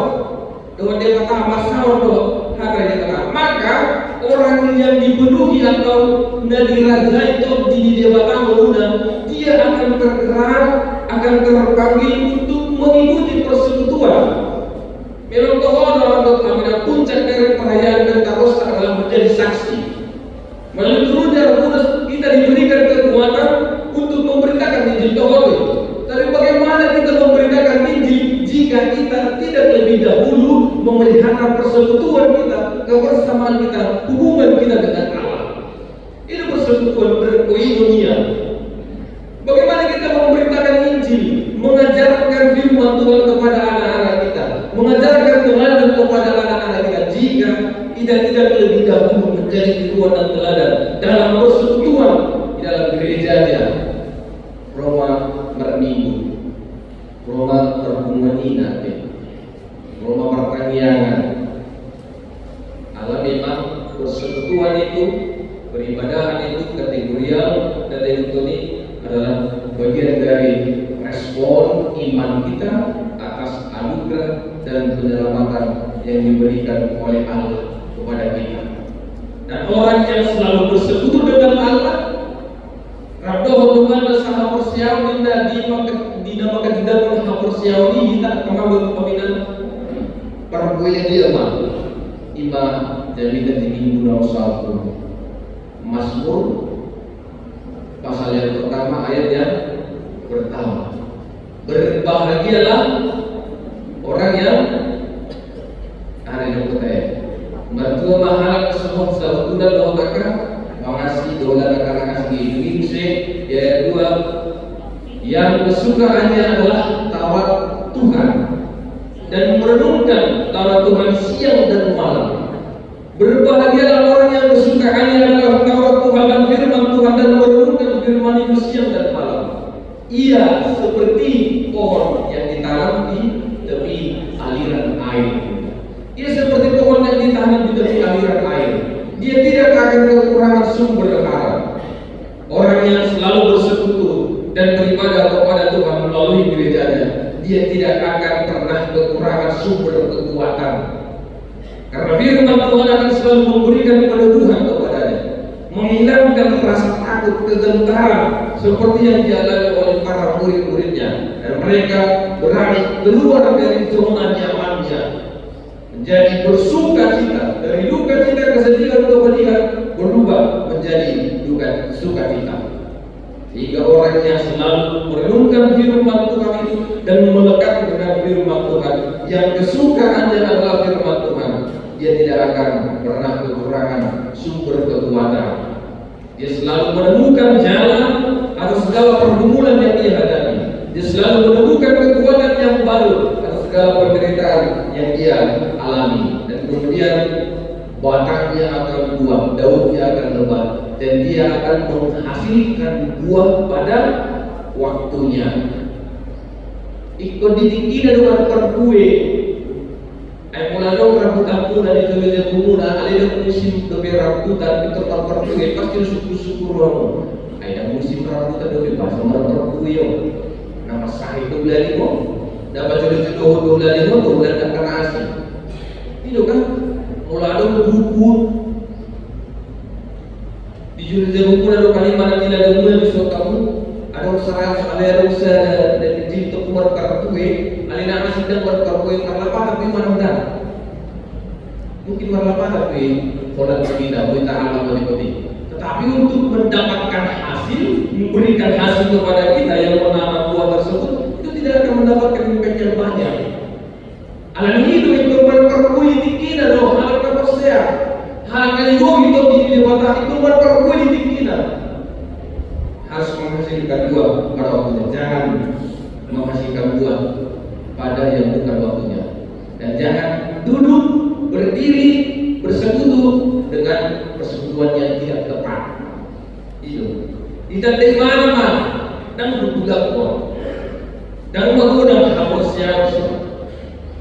doa dewata marsawar doa harga dewata. Maka orang yang dipenuhi atau nadirajai itu di dewata mengundang, dia akan tergerak, akan terpanggil untuk mengikuti persekutuan. Memang kehormatan untuk kami dan puncak dari perayaan Pentakosta adalah menjadi saksi. Melalui turunnya Roh Kudus kita diberikan kekuatan untuk memberitakan Injil Tuhan. Tapi bagaimana kita memberitakan Injil jika kita tidak lebih dahulu memelihara persekutuan kita, kebersamaan kita, hubungan kita dengan Allah? Itu persekutuan berkoinonia. Bagaimana kita memberitakan Injil, mengajarkan firman Tuhan kepada anak-anak kita, mengajarkan teladan kepada anak-anak kita jika tidak lebih dahulu menjadi tiruan dan teladan dalam persekutuan di dalam gerejanya. Roma berminggu, Roma berhubungan Roma pertaniangan. Allah memang persekutuan itu, peribadahan itu, kategorial dan ini adalah bagian dari respon iman kita atas anugerah dan penyelamatan yang diberikan oleh Allah kepada kita. Dan orang yang selalu bersekutu dengan Allah, Rabdo Tuhan bersama persiawan dinamakan tidak pernah persiawan kita mengambil pembinaan perbuatan dia mah imam jaminan di minggu nomor 1 Mazmur pasal yang pertama ayat yang pertama. Berbahagialah orang yang ada yang percaya. Mertua mahal semua selalu dan doakan mengasihi doa dan kasih ini yang kedua yang kesukaannya adalah Taurat Tuhan dan merenungkan Taurat Tuhan siang dan malam. Berbahagialah orang yang kesukaannya adalah Taurat Tuhan dan firman Tuhan dan merenungkan firman itu siang dan malam. Ia seperti pohon yang ditanam di tepi aliran air. Ia seperti pohon yang ditanam di tepi aliran air. dia tidak akan pernah kekurangan sumber kekuatan. Karena firman Tuhan akan selalu memberikan peneduhan kepadanya, menghilangkan rasa takut, kegentaran seperti yang dialami oleh para murid-muridnya, dan mereka berani keluar dari zona nyamannya menjadi bersuka cita. Dari duka cita kesedihan kepedihan berubah menjadi sukacita. Sehingga orang yang selalu merenungkan firman Tuhan itu dan melekat dengan firman Tuhan, yang kesukaannya adalah firman Tuhan, dia tidak akan pernah kekurangan sumber kekuatan. Dia selalu menemukan jalan atas segala pergumulan yang dia hadapi. Dia selalu menemukan kekuatan yang baru atas segala penderitaan yang dia alami. Dan kemudian batangnya akan buah, daunnya akan lebat, dan dia akan menghasilkan buah pada waktunya. Ikut ditinggi dengan perkue. Ay mula daw rambutan muna dito sa muna, alin ang musim do rambutan ito perkue pasti suku-suku mo. Ay ang musim rambutan do basa perkue yo. Na masahe to lali mo. Dapat jud do lali mo do lan ka nasi. Itu kan mula daw buku di juru buku na do kaliman nila do mula so kamu ada usaha alero sa dito kumar perkue. Alina sedang berperkue marlapa tapi mana mungkin marlapa tapi produk kita alam menikmati. Tetapi untuk mendapatkan hasil, memberikan hasil kepada kita yang menanam buah tersebut, itu tidak akan mendapatkan impact yang banyak. Alam itu berperkue tinggi dong, alam berpercaya. Hal itu di mata itu berperkue tinggi. Harus menghasilkan buah pada waktunya. Jangan menghasilkan buah pada yang bukan waktunya, dan jangan duduk berdiri bersekutu dengan persekutuan yang tidak tepat. Itu tidak di mana-mana dan berbuka kuat dan menggunakan haposnya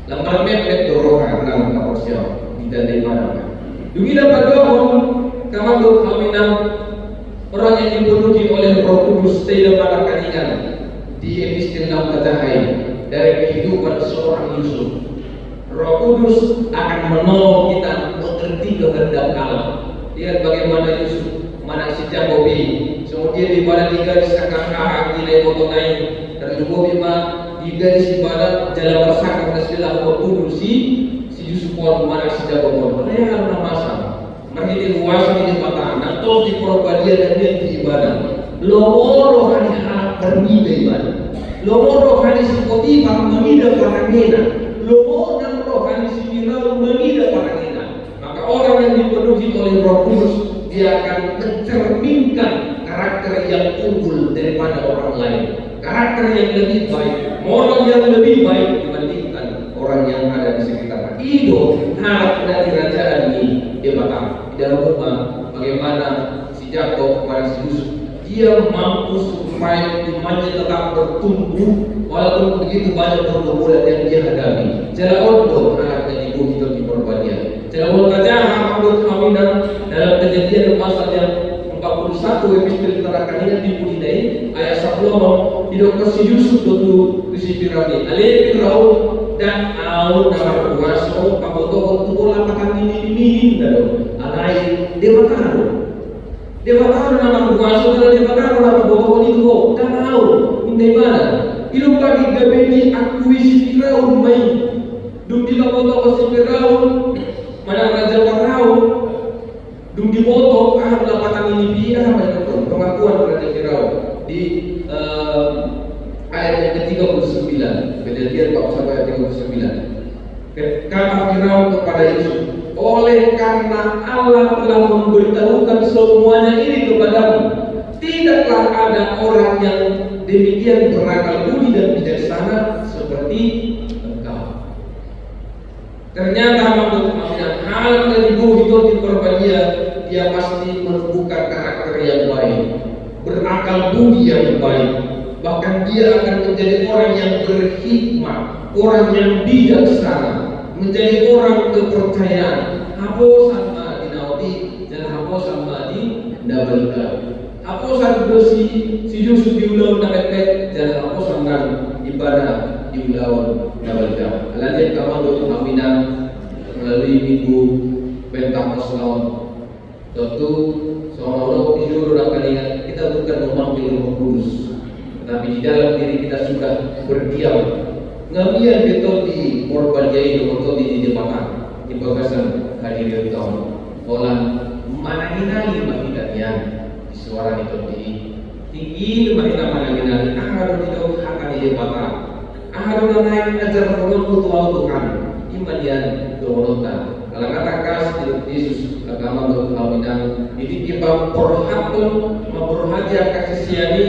lembar mepet dorongan dalam haposnya tidak di mana-mana. Demi dapat doang kamar kaminan orang yang dipenuhi oleh Roh Kudus tidak melakukan di epistel 6 kata dari kehidupan seorang Yusuf. Roh Kudus akan menolong kita mengerti kehendak Allah. Lihat bagaimana Yusuf mana si Jakobi, kemudian di mana di garis kakak nilai motonai dan Jakobi di garis di mana jalan bersama Rasulullah Roh Kudus si Yusuf pun mana si Jakobi. Mereka karena masa mereka kuasa di mata, dan toh di perbadian dan di ibadah. Loro hari harap berbeda ibadah. Lomo rohani si Potifar mengida parangena, lomo dan rohani si Firaun mengida parangena. Maka orang yang dipenuhi oleh Roh Kudus, dia akan mencerminkan karakter yang unggul daripada orang lain, karakter yang lebih baik, moral yang lebih baik dibandingkan orang yang ada di sekitar. Itu harap dari kerajaan ini dia batang di dalam rumah. Bagaimana si Jakob kepada si Yusuf, dia mampu supaya imannya tetap bertumbuh walaupun begitu banyak pergumulan yang dia hadapi. Jala ondo anaknya ibu itu di perbadian. Jala ondo kaca Muhammad Aminan dalam Kejadian pasal yang 41 epistel terakhir ini dipulidai ayat 10 tidak kasih Yusuf dulu di Firaun. Ale Firaun dan au nama kuasa kaboto bola makan ini dado. Alai dewa tahu. Dewa tahu nama kuasa dan dewa tahu nama bohong itu dan tahu ini mana ilmu bagi gabeni akuisi Firaun main dum di boto si Firaun mana raja Firaun dum di boto lapatan ini biar banyak pengakuan raja Firaun di ayat yang ke-39 Kejadian 41 ayat 39. Kata Firaun kepada Yusuf, oleh karena Allah telah memberitahukan semuanya ini kepadamu, tidaklah ada orang yang demikian berakal budi dan bijaksana seperti engkau. Ternyata maksudnya hal dari itu diperbadian, dia pasti menumbuhkan karakter yang baik, berakal budi yang baik, bahkan dia akan menjadi orang yang berhikmah, orang yang bijaksana, menjadi orang kepercayaan. Haposan ma dinaudi dan haposan ma di dabalkan. Haposan dosi si Yusuf diulang dan dan haposan dan ibadah dilawan nabalda. Alannya kamando aminan melalui minggu Pentakosta lawan. Tentu seolah-olah di seluruh kalian kita bukan memanggil Roh Kudus, tetapi di dalam diri kita sudah berdiam. Ngamian betul di korban jahit betul di depan di bagasan hadirin tahun. Olah mana hinali makinanian di suara itu tinggi mahina mana hinali. Ahadu tidak akan di depan. Ahadu naik ajar orang kutual Tuhan. Imanian doronta. Kalau kata kas Yesus agama berkawinang ini kita perhatun memperhaja kasih siani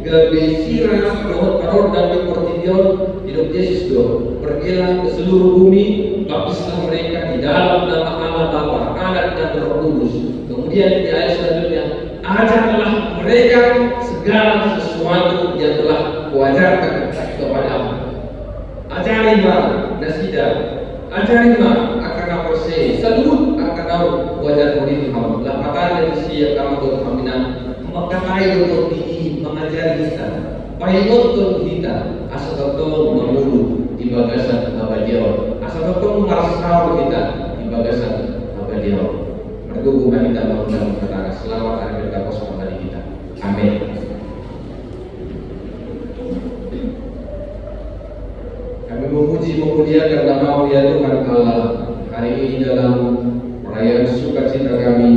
gebesira dohot paror dan dipertidion hidup Yesus do pergilah ke seluruh bumi baptislah mereka di dalam nama Allah Bapa, Anak dan Roh Kudus. Kemudian di ayat selanjutnya ajarlah mereka segala sesuatu yang telah kuajarkan kepadamu. Ajarilah nasidah, ajarilah akan apa sih? Salut akan wajar murid kamu. Lapatan dari siap kamu berkaminan mengkatai untuk mengajari kita. Baik untuk kita asal betul memulu di bagasan abadial. Asal betul mengarasau kita di bagasan abadial. Berhubungan kita mengundang kata selamat hari Pentakosta kembali kita. Amin. Kami memuliakan nama ya Tuhan Allah hari ini dalam perayaan sukacita kami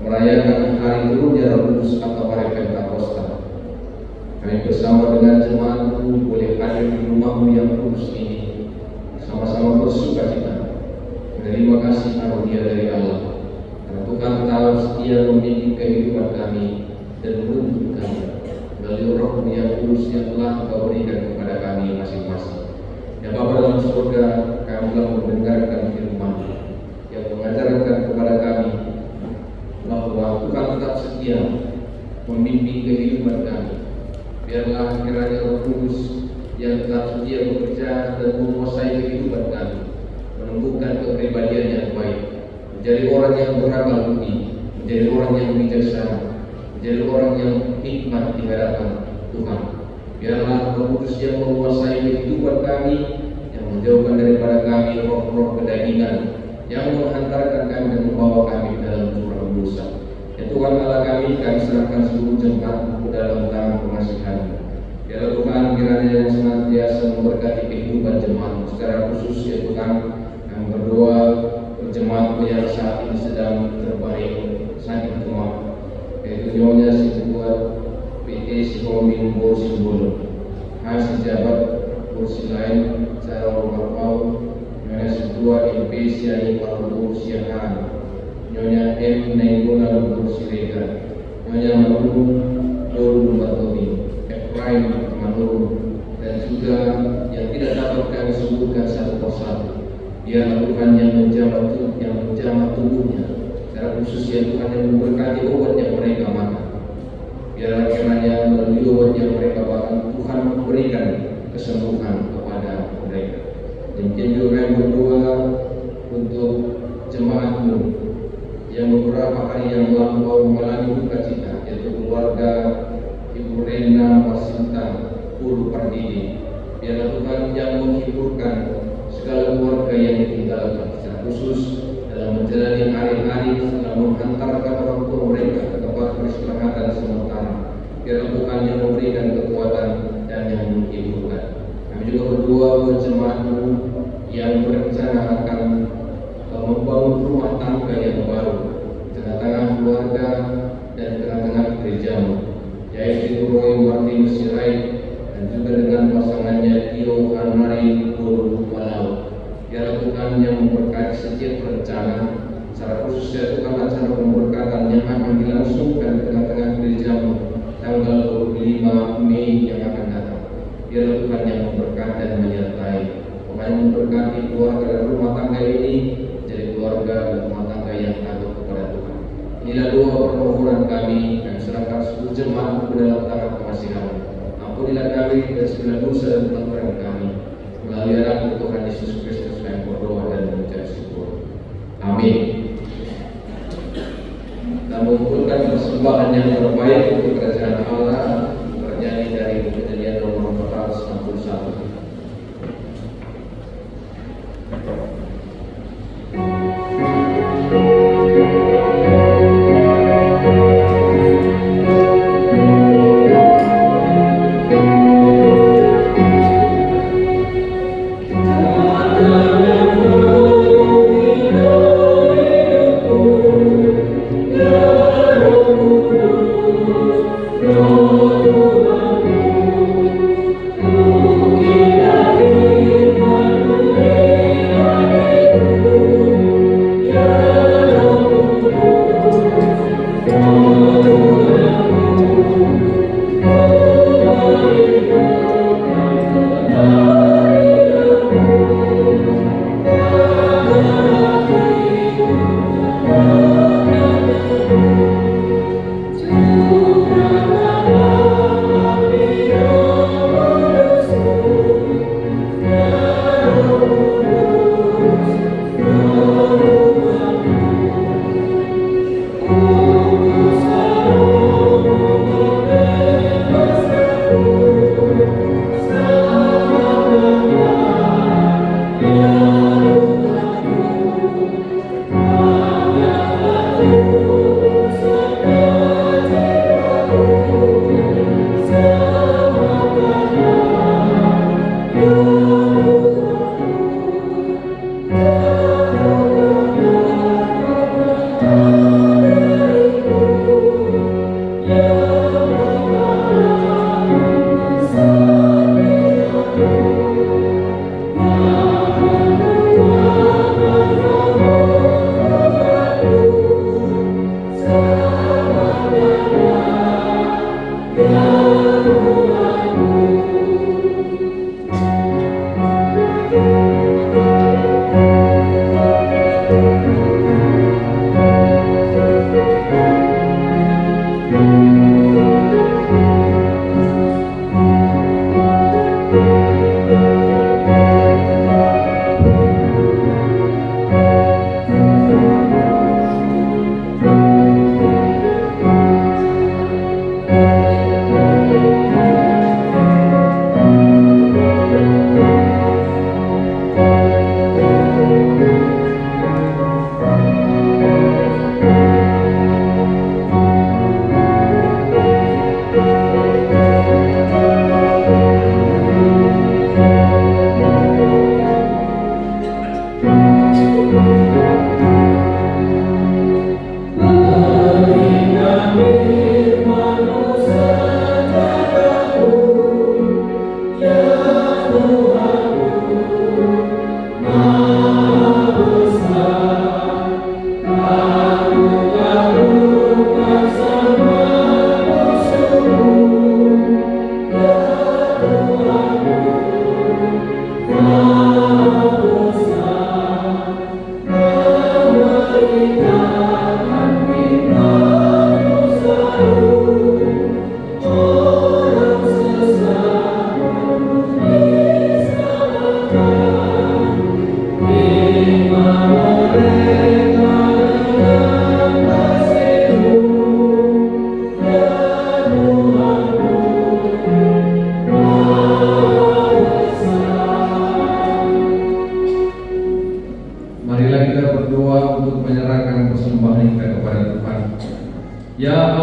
merayakan hari turunnya Roh Kudus atau hari Pentakosta. Kami bersama dengan jemaatmu boleh hadir di rumahmu yang kudus ini, sama-sama bersukacita. Terima kasih karunia dari Allah. Karena Tuhan tahu setia memimpin kehidupan kami dan menuntun kami melalui Roh yang kudus yang telah Engkau berikan kepada kami masing-masing. Ya Bapa dalam surga, kami telah mendengarkan firman yang mengajarkan kepada kami bahwa Tuhan tetap setia memimpin kehidupan kami. Biarlah kiranya Roh Kudus yang tetap setia bekerja dan menguasai kehidupan kami, menumbuhkan kepribadian yang baik, menjadi orang yang berakal budi, menjadi orang yang bijaksana, menjadi orang yang hikmat di hadapan Tuhan. Biarlah Roh Kudus yang menguasai kehidupan kami, yang menjauhkan daripada kami roh-roh kedagingan, yang menghantarkan kami dan membawa kami dalam jurang dosa. Ya Tuhan Allah kami serahkan seluruh jemaat ke dalam tangan pengasihan. Biarlah Tuhan kiranya yang senantiasa memberkati kehidupan jemaat secara khusus. Ya Tuhan, kami berdoa jemaat yang saat ini sedang terbaring sakit demam, yaitu Nyonya si Ketua PT Sikomin Bor Simbolo, si jabat kursi lain secara Warpau, Nyonya si Ketua MP Siani Palu Siahan, Nyonya M Nainggolan kursi Lega, Nyonya Manuru Dolu Batomi, Efraim Manuru, dan juga yang tidak dapat kami sebutkan satu persatu. Biarlah Tuhan yang menjamah tubuhnya, secara khusus ya Tuhan yang memberkati obat yang mereka makan. Biarlah kiranya melalui obat yang mereka makan, Tuhan memberikan kesembuhan kepada mereka. Dan juga kami berdoa untuk jemaatmu yang beberapa hari yang lampau mengalami duka cita, yaitu keluarga Ibu Rena Wasinta Pulu Pardidi. Biarlah Tuhan yang menghiburkan segala keluarga yang ditinggalkan, secara khusus dalam menjalani hari-hari setelah menghantarkan orang tua mereka ke tempat peristirahatan sementara. Biarlah Tuhan yang memberikan kekuatan dan yang menghiburkan. Kami juga berdoa buat jemaatmu yang berencana akan membangun rumah tangga yang baru di tengah-tengah keluarga dan tengah-tengah gerejamu, yaitu Roy Martinus Sirait dan juga dengan pasangannya Tio Anmari Guru Walau. Biarlah Tuhan yang memberkati setiap rencana, secara khusus ya Tuhan acara pemberkatan yang akan dilangsungkan di tengah-tengah gerejamu tanggal 25 Mei yang akan datang. Biarlah Tuhan yang memberkati dan menyertai, Tuhan yang memberkati keluarga dan rumah tangga ini menjadi keluarga dan rumah tangga yang takut kepada Tuhan. Inilah doa permohonan kami yang serahkan seluruh jemaat ke dalam tangan pengasihan. Ampunilah kami dan segala dosa dan pelanggaran kami. Melalui anak Tuhan Yesus Kristus kami berdoa dan mengucap syukur. Amin. Kita mengumpulkan persembahan yang terbaik untuk kerajaan Allah, bernyanyi dari Kejadian nomor 461.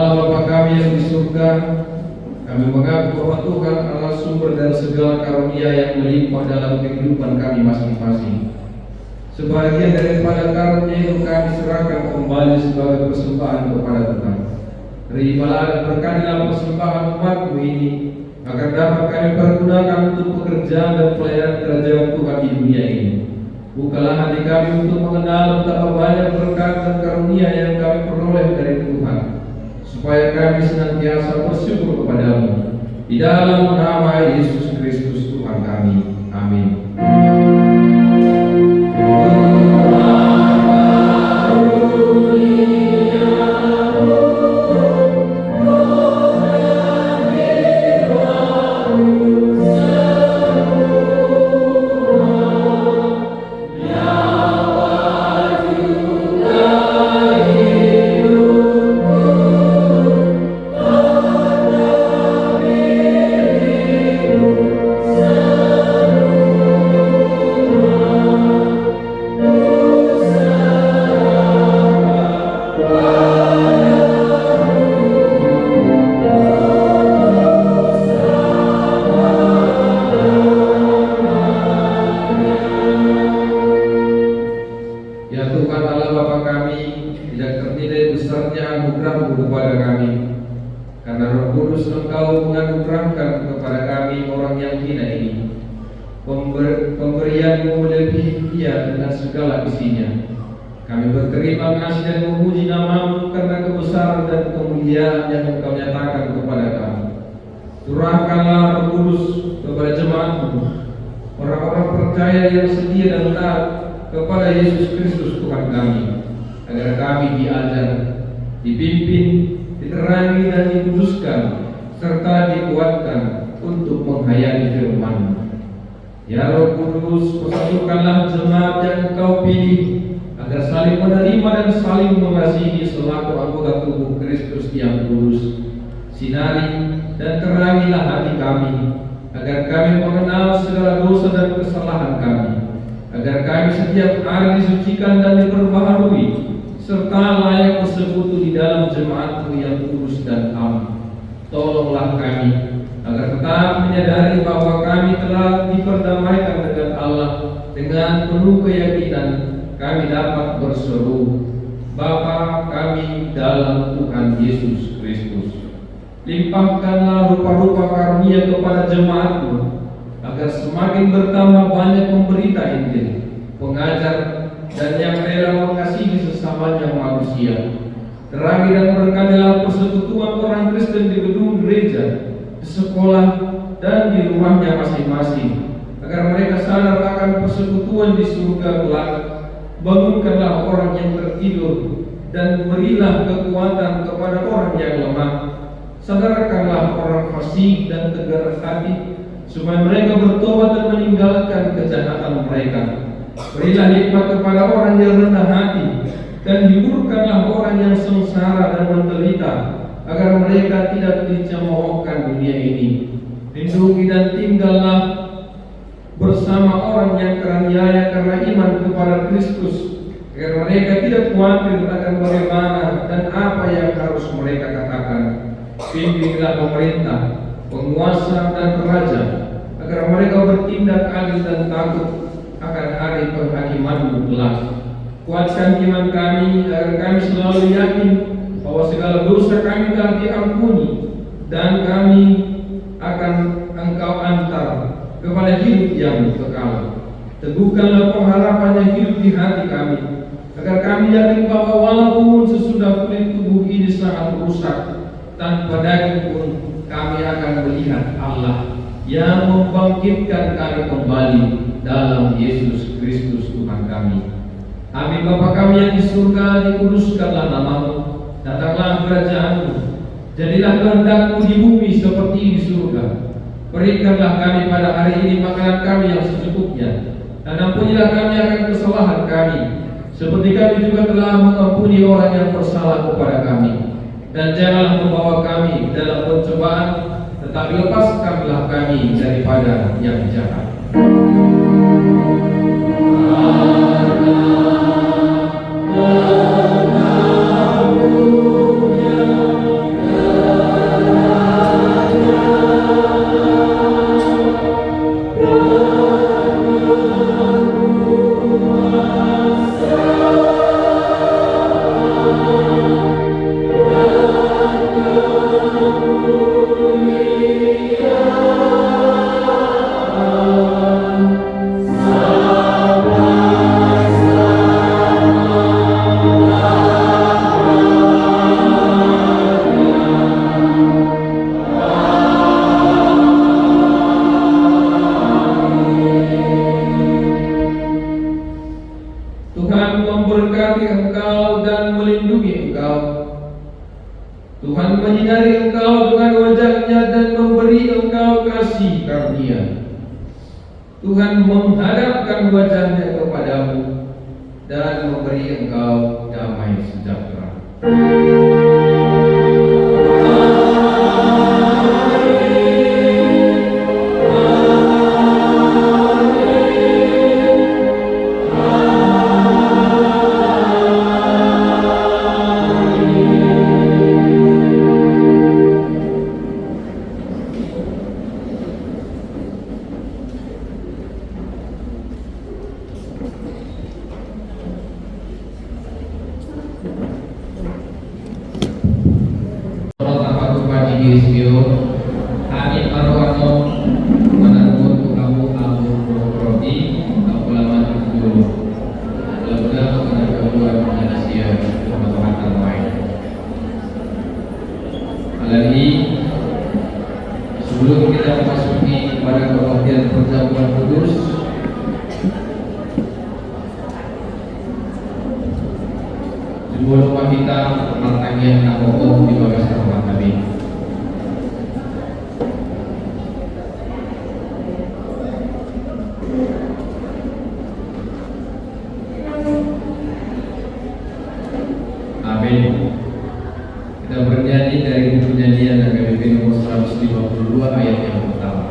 Allah Bapa kami yang di surga, kami mengaku bahwa Tuhan adalah sumber dari segala karunia yang melimpah dalam kehidupan kami masing-masing. Sebagian daripada karunia itu kami serahkan kembali sebagai persembahan kepada Tuhan. Terimalah dan berkatilah persembahan umat-Mu ini, agar dapat kami pergunakan untuk pekerjaan dan pelayanan kerajaan Tuhan di dunia ini. Bukalah hati kami untuk mengenal betapa banyak berkat dan karunia yang kami peroleh dari Tuhan, supaya kami senantiasa bersyukur kepada-Mu. Di dalam nama Yesus Kristus Tuhan kami. Amin. Pemberian-Mu melebihi dunia dengan segala isinya. Kami berterima kasih dan memuji nama-Mu karena kebesaran dan kemuliaan yang Engkau nyatakan kepada kami. Curahkanlah Roh Kudus kepada jemaat-Mu, orang-orang percaya yang setia dan taat kepada Yesus Kristus Tuhan kami, agar kami diajar, dipimpin, diterangi dan dikuduskan, serta dikuatkan untuk menghayati firman-Mu. Ya Roh Kudus, persatukanlah jemaat yang Engkau pilih, agar saling menerima dan saling mengasihi selaku anggota tubuh Kristus yang kudus. Sinari dan terangilah hati kami, agar kami mengenal segala dosa dan kesalahan kami, agar kami setiap hari disucikan dan diperbaharui, serta layak bersekutu di dalam jemaat-Mu yang kudus dan am. Tolonglah kami agar tetap menyadari bahwa kami telah diperdamaikan dengan Allah. Dengan penuh keyakinan kami dapat berseru, Bapa kami dalam Tuhan Yesus Kristus. Limpahkanlah rupa-rupa karunia kepada jemaat-Mu, agar semakin bertambah banyak pemberita Injil, pengajar, dan yang rela mengasihi sesamanya manusia. Terangi dan berkatilah persekutuan orang Kristen di gedung gereja, di sekolah, dan di rumahnya masing-masing, agar mereka sadar akan persekutuan di surga kelak. Bangunkanlah orang yang tertidur, dan berilah kekuatan kepada orang yang lemah. Sadarkanlah orang fasik dan tegar hati, supaya mereka bertobat dan meninggalkan kejahatan mereka. Berilah hikmat kepada orang yang rendah hati, dan hiburkanlah orang yang sengsara dan menderita, agar mereka tidak dicemoohkan dunia ini. Lindungi dan tinggallah bersama orang yang teraniaya karena iman kepada Kristus, agar mereka tidak khawatir akan bagaimana dan apa yang harus mereka katakan. Pimpinlah pemerintah, penguasa, dan raja, agar mereka bertindak adil dan takut akan hari penghakiman-Mu kelak. Kuatkan iman kami, agar kami selalu yakin bahwa segala dosa kami telah diampuni, dan kami akan Engkau antar kepada hidup yang kekal. Teguhkanlah pengharapan yang hidup di hati kami, agar kami yakin bahwa walaupun sesudah kulit tubuh ini sangat rusak, tanpa daging pun kami akan melihat Allah yang membangkitkan kami kembali dalam Yesus Kristus Tuhan kami. Amin. Bapa kami yang di surga, dikuduskanlah nama-Mu, datanglah kerajaan-Mu, jadilah kehendak-Mu di bumi seperti di surga. Berikanlah kami pada hari ini makanan kami yang secukupnya, dan ampunilah kami akan kesalahan kami, seperti kami juga telah mengampuni orang yang bersalah kepada kami. Dan janganlah membawa kami dalam pencobaan, tetapi lepaskanlah kami daripada yang jahat. Karena Tuhan menyinari engkau dengan wajah-Nya dan memberi engkau kasih karunia. Tuhan menghadapkan wajah-Nya kepadamu dan memberi engkau damai sejahtera. Sebelum kita memasuki kepada kebaktian perjamuan kudus, sebelum kita pertanyaan apapun di bawah rumah kami. Amin. Kita bernyanyi dari buku nyanyian AKBP nomor 152 ayat yang pertama.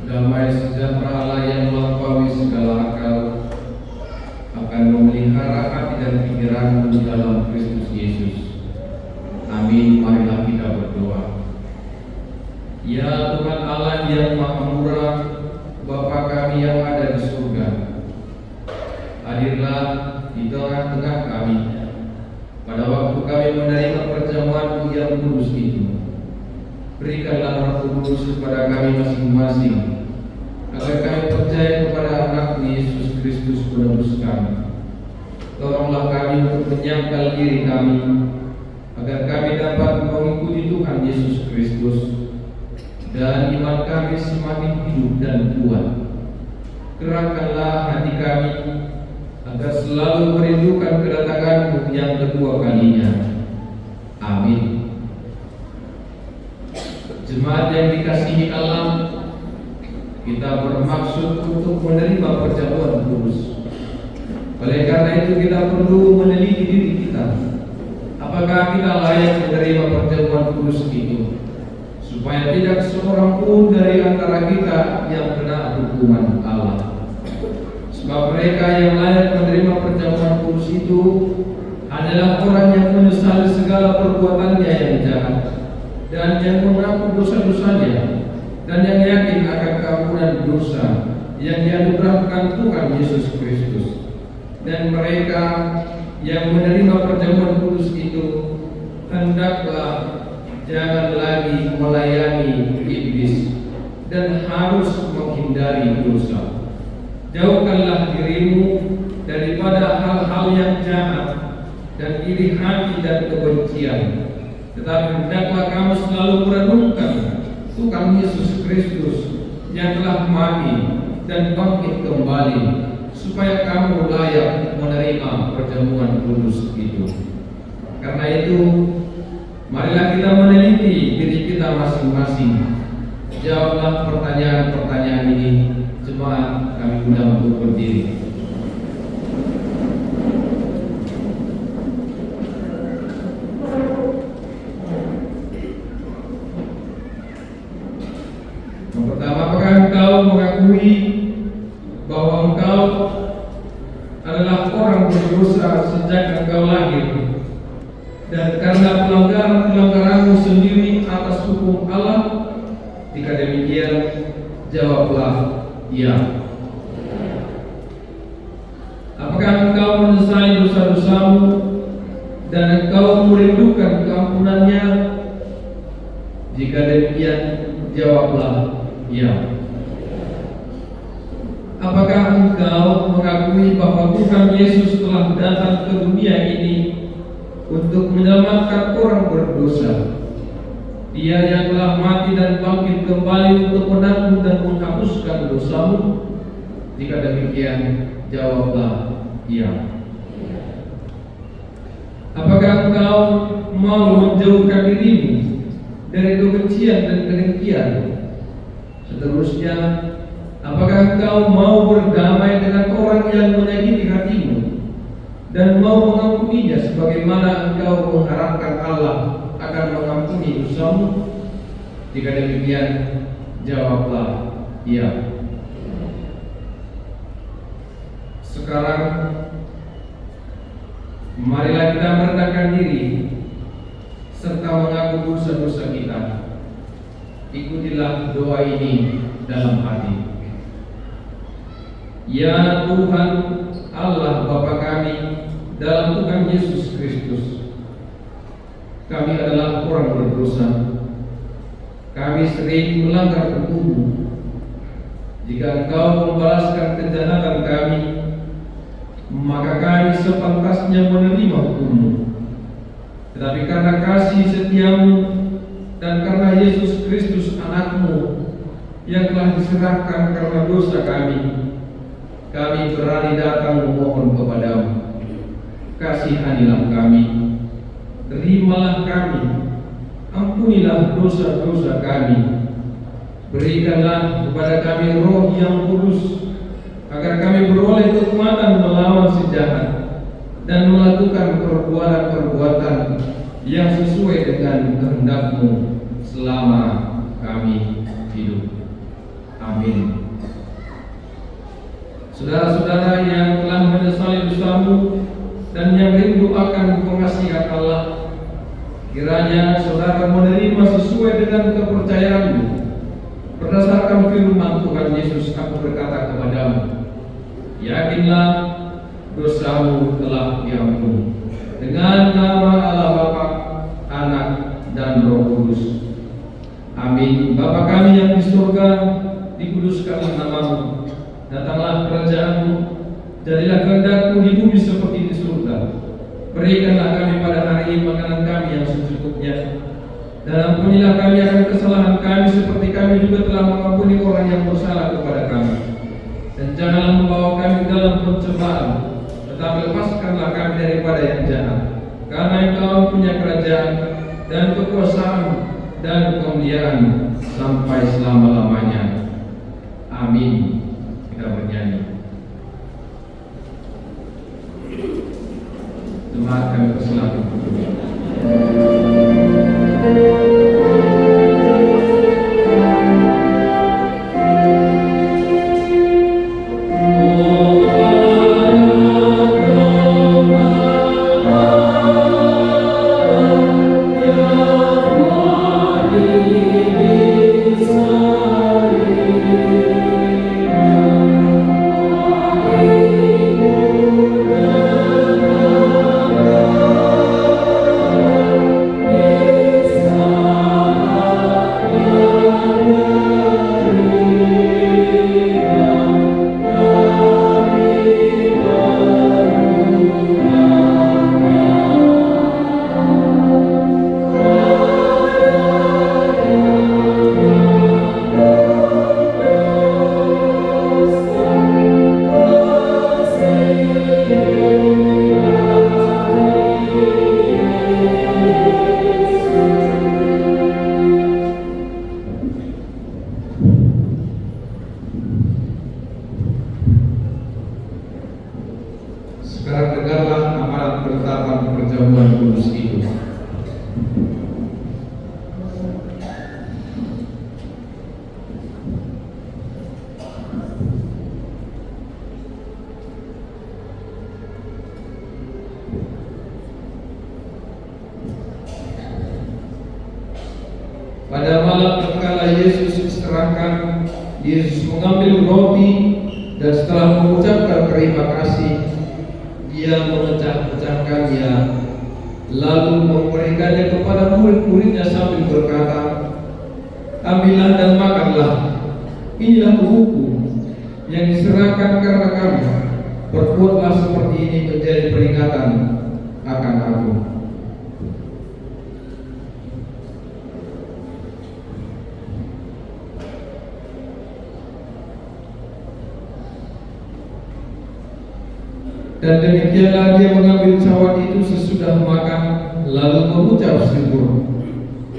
Damai sejahtera Allah yang melampaui segala akal akan memelihara hati dan pikiranmu di dalam Kristus Yesus. Amin. Marilah kita berdoa. Ya Tuhan Allah yang Maha Murah, Bapa kami yang ada di surga, hadirlah di tengah-tengah kami pada waktu kami menerima perjamuan yang kudus itu. Berikanlah Roh Kudus kepada kami masing-masing, agar kami percaya kepada Anak Yesus Kristus penebus kami. Tolonglah kami untuk menyangkal diri kami, agar kami dapat mengikuti Tuhan Yesus Kristus, dan iman kami semakin hidup dan kuat. Gerakkanlah hati kami, agar selalu merindukan kedatangan-Mu yang kedua kalinya. Amin. Jemaat yang dikasihi Allah, kita bermaksud untuk menerima perjamuan kudus. Oleh karena itu kita perlu meneliti diri kita, apakah kita layak menerima perjamuan kudus itu, supaya tidak seorang pun dari antara kita yang kena hukuman Allah. Sebab mereka yang layak menerima perjamuan kudus itu adalah orang yang menyesali segala perbuatannya yang jahat, dan yang mengaku dosa-dosanya, dan yang yakin akan keampunan dosa yang dianugerahkan Tuhan Yesus Kristus. Dan mereka yang menerima perjamuan kudus itu hendaklah jangan lagi melayani iblis dan harus menghindari dosa. Jauhkanlah dirimu daripada hal-hal yang jahat dan iri hati dan kebencian. Tetapi hendaklah kamu selalu merenungkan Tuhan Yesus Kristus yang telah mati dan bangkit kembali, supaya kamu layak menerima perjamuan kudus itu. Karena itu, marilah kita meneliti diri kita masing-masing. Jawablah pertanyaan-pertanyaan ini. Jemaat, kami undang untuk berdiri. Yang pertama, apakah engkau mengakui bahwa engkau adalah orang berdosa sejak engkau lahir, dan karena pelanggaran-pelanggaranmu sendiri atas hukum Allah? Jika demikian, jawablah ya. Apakah engkau menyesali dosa-dosamu dan engkau merindukan keampunannya? Jika demikian, jawablah ya. Apakah engkau mengakui bahwa Tuhan Yesus telah datang ke dunia ini untuk menyelamatkan orang berdosa? Dia yang telah mati dan bangkit kembali untuk menanggung dan menghapuskan dosamu? Jika demikian, jawablah ya. Apakah engkau mau menjauhkan dirimu dari kebencian dan kedengkian? Seterusnya, apakah engkau mau berdamai dengan orang yang menyakiti hatimu dan mau mengampuninya sebagaimana engkau mengharapkan Allah akan mengampuni dosamu? Jika demikian, jawablah ya. Sekarang, marilah kita merendahkan diri serta mengaku dosa-dosa kita. Ikutilah doa ini dalam hati. Ya Tuhan Allah Bapa kami dalam Tuhan Yesus Kristus, kami adalah orang berdosa. Kami sering melanggar hukum-Mu. Jika Engkau membalaskan kejahatan kami, maka kami sepantasnya menerima hukum-Mu. Tetapi karena kasih setia-Mu dan karena Yesus Kristus anak-Mu yang telah diserahkan karena dosa kami berani datang memohon kepada-Mu. Kasihanilah kami, terimalah kami, ampunilah dosa-dosa kami. Berikanlah kepada kami Roh yang kudus, agar kami beroleh kekuatan melawan si jahat dan melakukan perbuatan-perbuatan yang sesuai dengan kehendak-Mu selama kami hidup. Amin. Saudara-saudara yang telah menyesali dosamu dan yang rindu akan pengasihan Allah, kiranya saudara menerima sesuai dengan kepercayaanmu. Berdasarkan firman Tuhan Yesus, aku berkata kepadamu, yakinlah dosamu telah diampuni. Dengan nama Allah Bapa, Anak, dan Roh Kudus. Amin. Bapa kami yang di surga, dikuduskanlah nama-Mu. Datanglah kerajaan-Mu, jadilah kehendak-Mu di bumi seperti di surga. Berikanlah kami pada hari ini makanan kami yang secukupnya, dan ampunilah kami akan kesalahan kami seperti kami juga telah mengampuni orang yang bersalah kepada kami. Dan janganlah membawa kami dalam pencobaan, tetapi lepaskanlah kami daripada yang jahat. Karena Engkau punya kerajaan dan kekuasaan dan kemuliaan sampai selama-lamanya. Amin. Kita bernyanyi. Jemaat kami persilakan berdiri. Oh Sekarang dengarlah amanat penetapan perjamuan kudus itu. Pada malam tatkala Yesus diserahkan, Yesus mengambil roti dan setelah mengucapkan terima kasih, Dia memecah-pecahkannya, lalu memberikannya kepada murid-muridnya sambil berkata, "Ambillah dan makanlah. Inilah tubuhku yang diserahkan karena kamu. Perbuatlah seperti ini menjadi peringatan akan aku." Dan demikianlah dia mengambil cawan itu sesudah makan, lalu mengucap syukur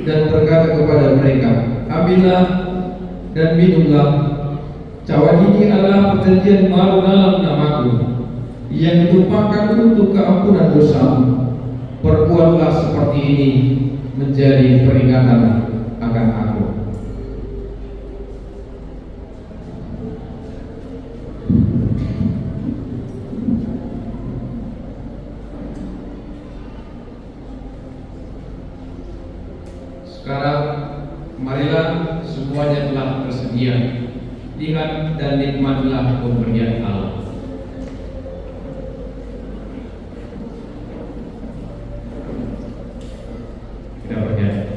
dan berkata kepada mereka, "Ambillah dan minumlah. Cawan ini adalah perjanjian baru dalam namaku, yang ditumpahkan untuk keampunan dosamu. Perbuatlah seperti ini menjadi peringatan akan aku." Sekarang marilah, semuanya telah tersedia. Lihat dan nikmatilah pemberian Allah. Kita bernyanyi.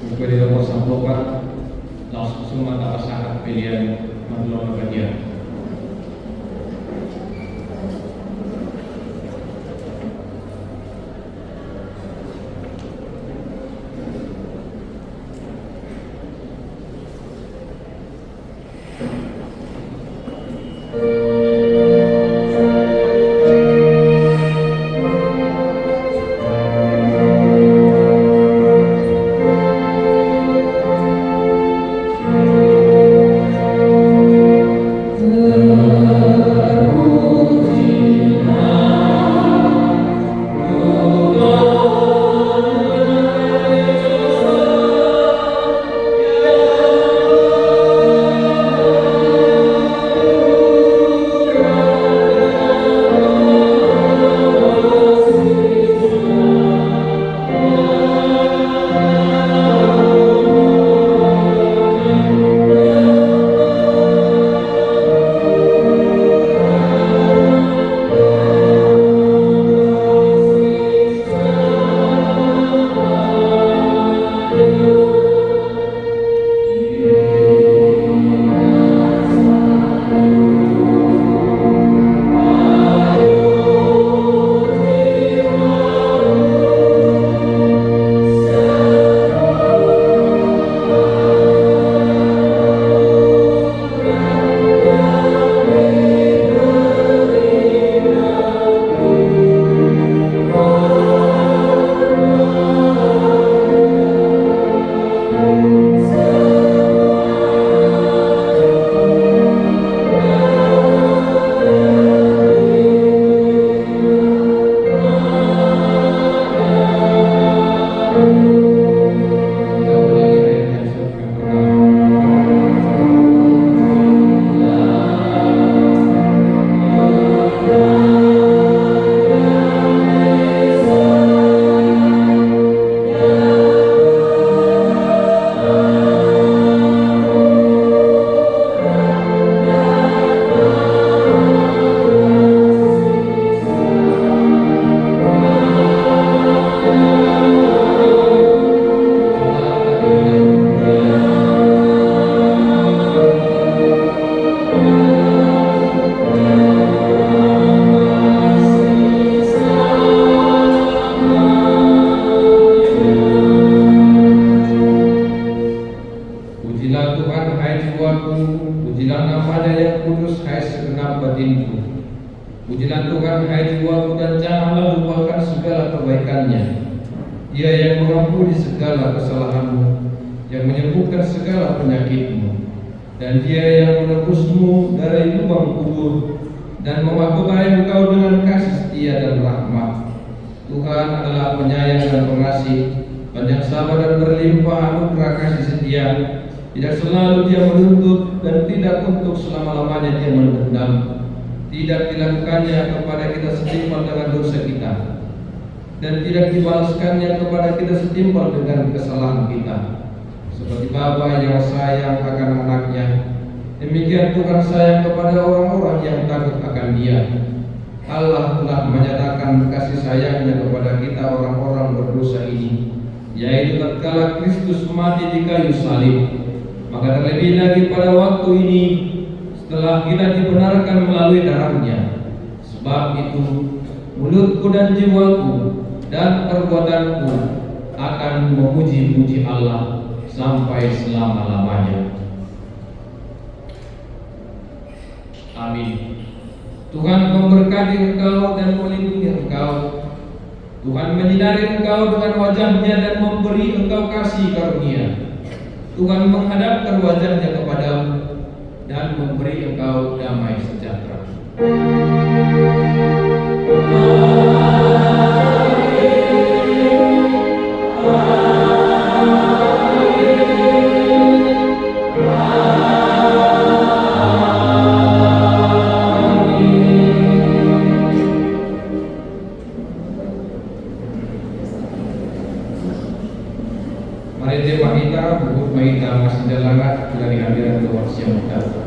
Pwede na po sa lupa, laos sumata sa pilihan madulong na kanya. Pujilah nama-Nya yang kudus, hai segenap batinku. Pujilah Tuhan, hai jiwaku, dan janganlah lupakan segala kebaikan-Nya. Dia yang mengampuni segala kesalahanmu, yang menyembuhkan segala penyakitmu, dan Dia yang menebusmu dari lubang kubur dan memahkotai engkau dengan kasih setia dan rahmat. Tuhan adalah penyayang dan pengasih, panjang sabar dan berlimpah anugerah kasih setia. Tidak selalu Dia menuntut dan tidak untuk selama-lamanya Dia mendendam. Tidak dilakukannya kepada kita setimpal dengan dosa kita, dan tidak dibalaskannya kepada kita setimpal dengan kesalahan kita. Seperti bapa yang sayang akan anaknya, demikian Tuhan sayang kepada orang-orang yang takut akan Dia. Allah telah menyatakan kasih sayang-Nya kepada kita orang-orang berdosa ini, yaitu tatkala Kristus mati di kayu salib. Maka terlebih lagi pada waktu ini, setelah kita dibenarkan melalui darah-Nya. Sebab itu mulutku dan jiwaku dan perbuatanku akan memuji-muji Allah sampai selama-lamanya. Amin. Tuhan memberkati engkau dan melindungi engkau. Tuhan menyinari engkau dengan wajah-Nya dan memberi engkau kasih karunia. Tuhan menghadapkan wajah-Nya kepadamu dan memberi engkau damai sejahtera. Mari tema kita, buku kita masih dalam dari hadirat Tuhan siang kita.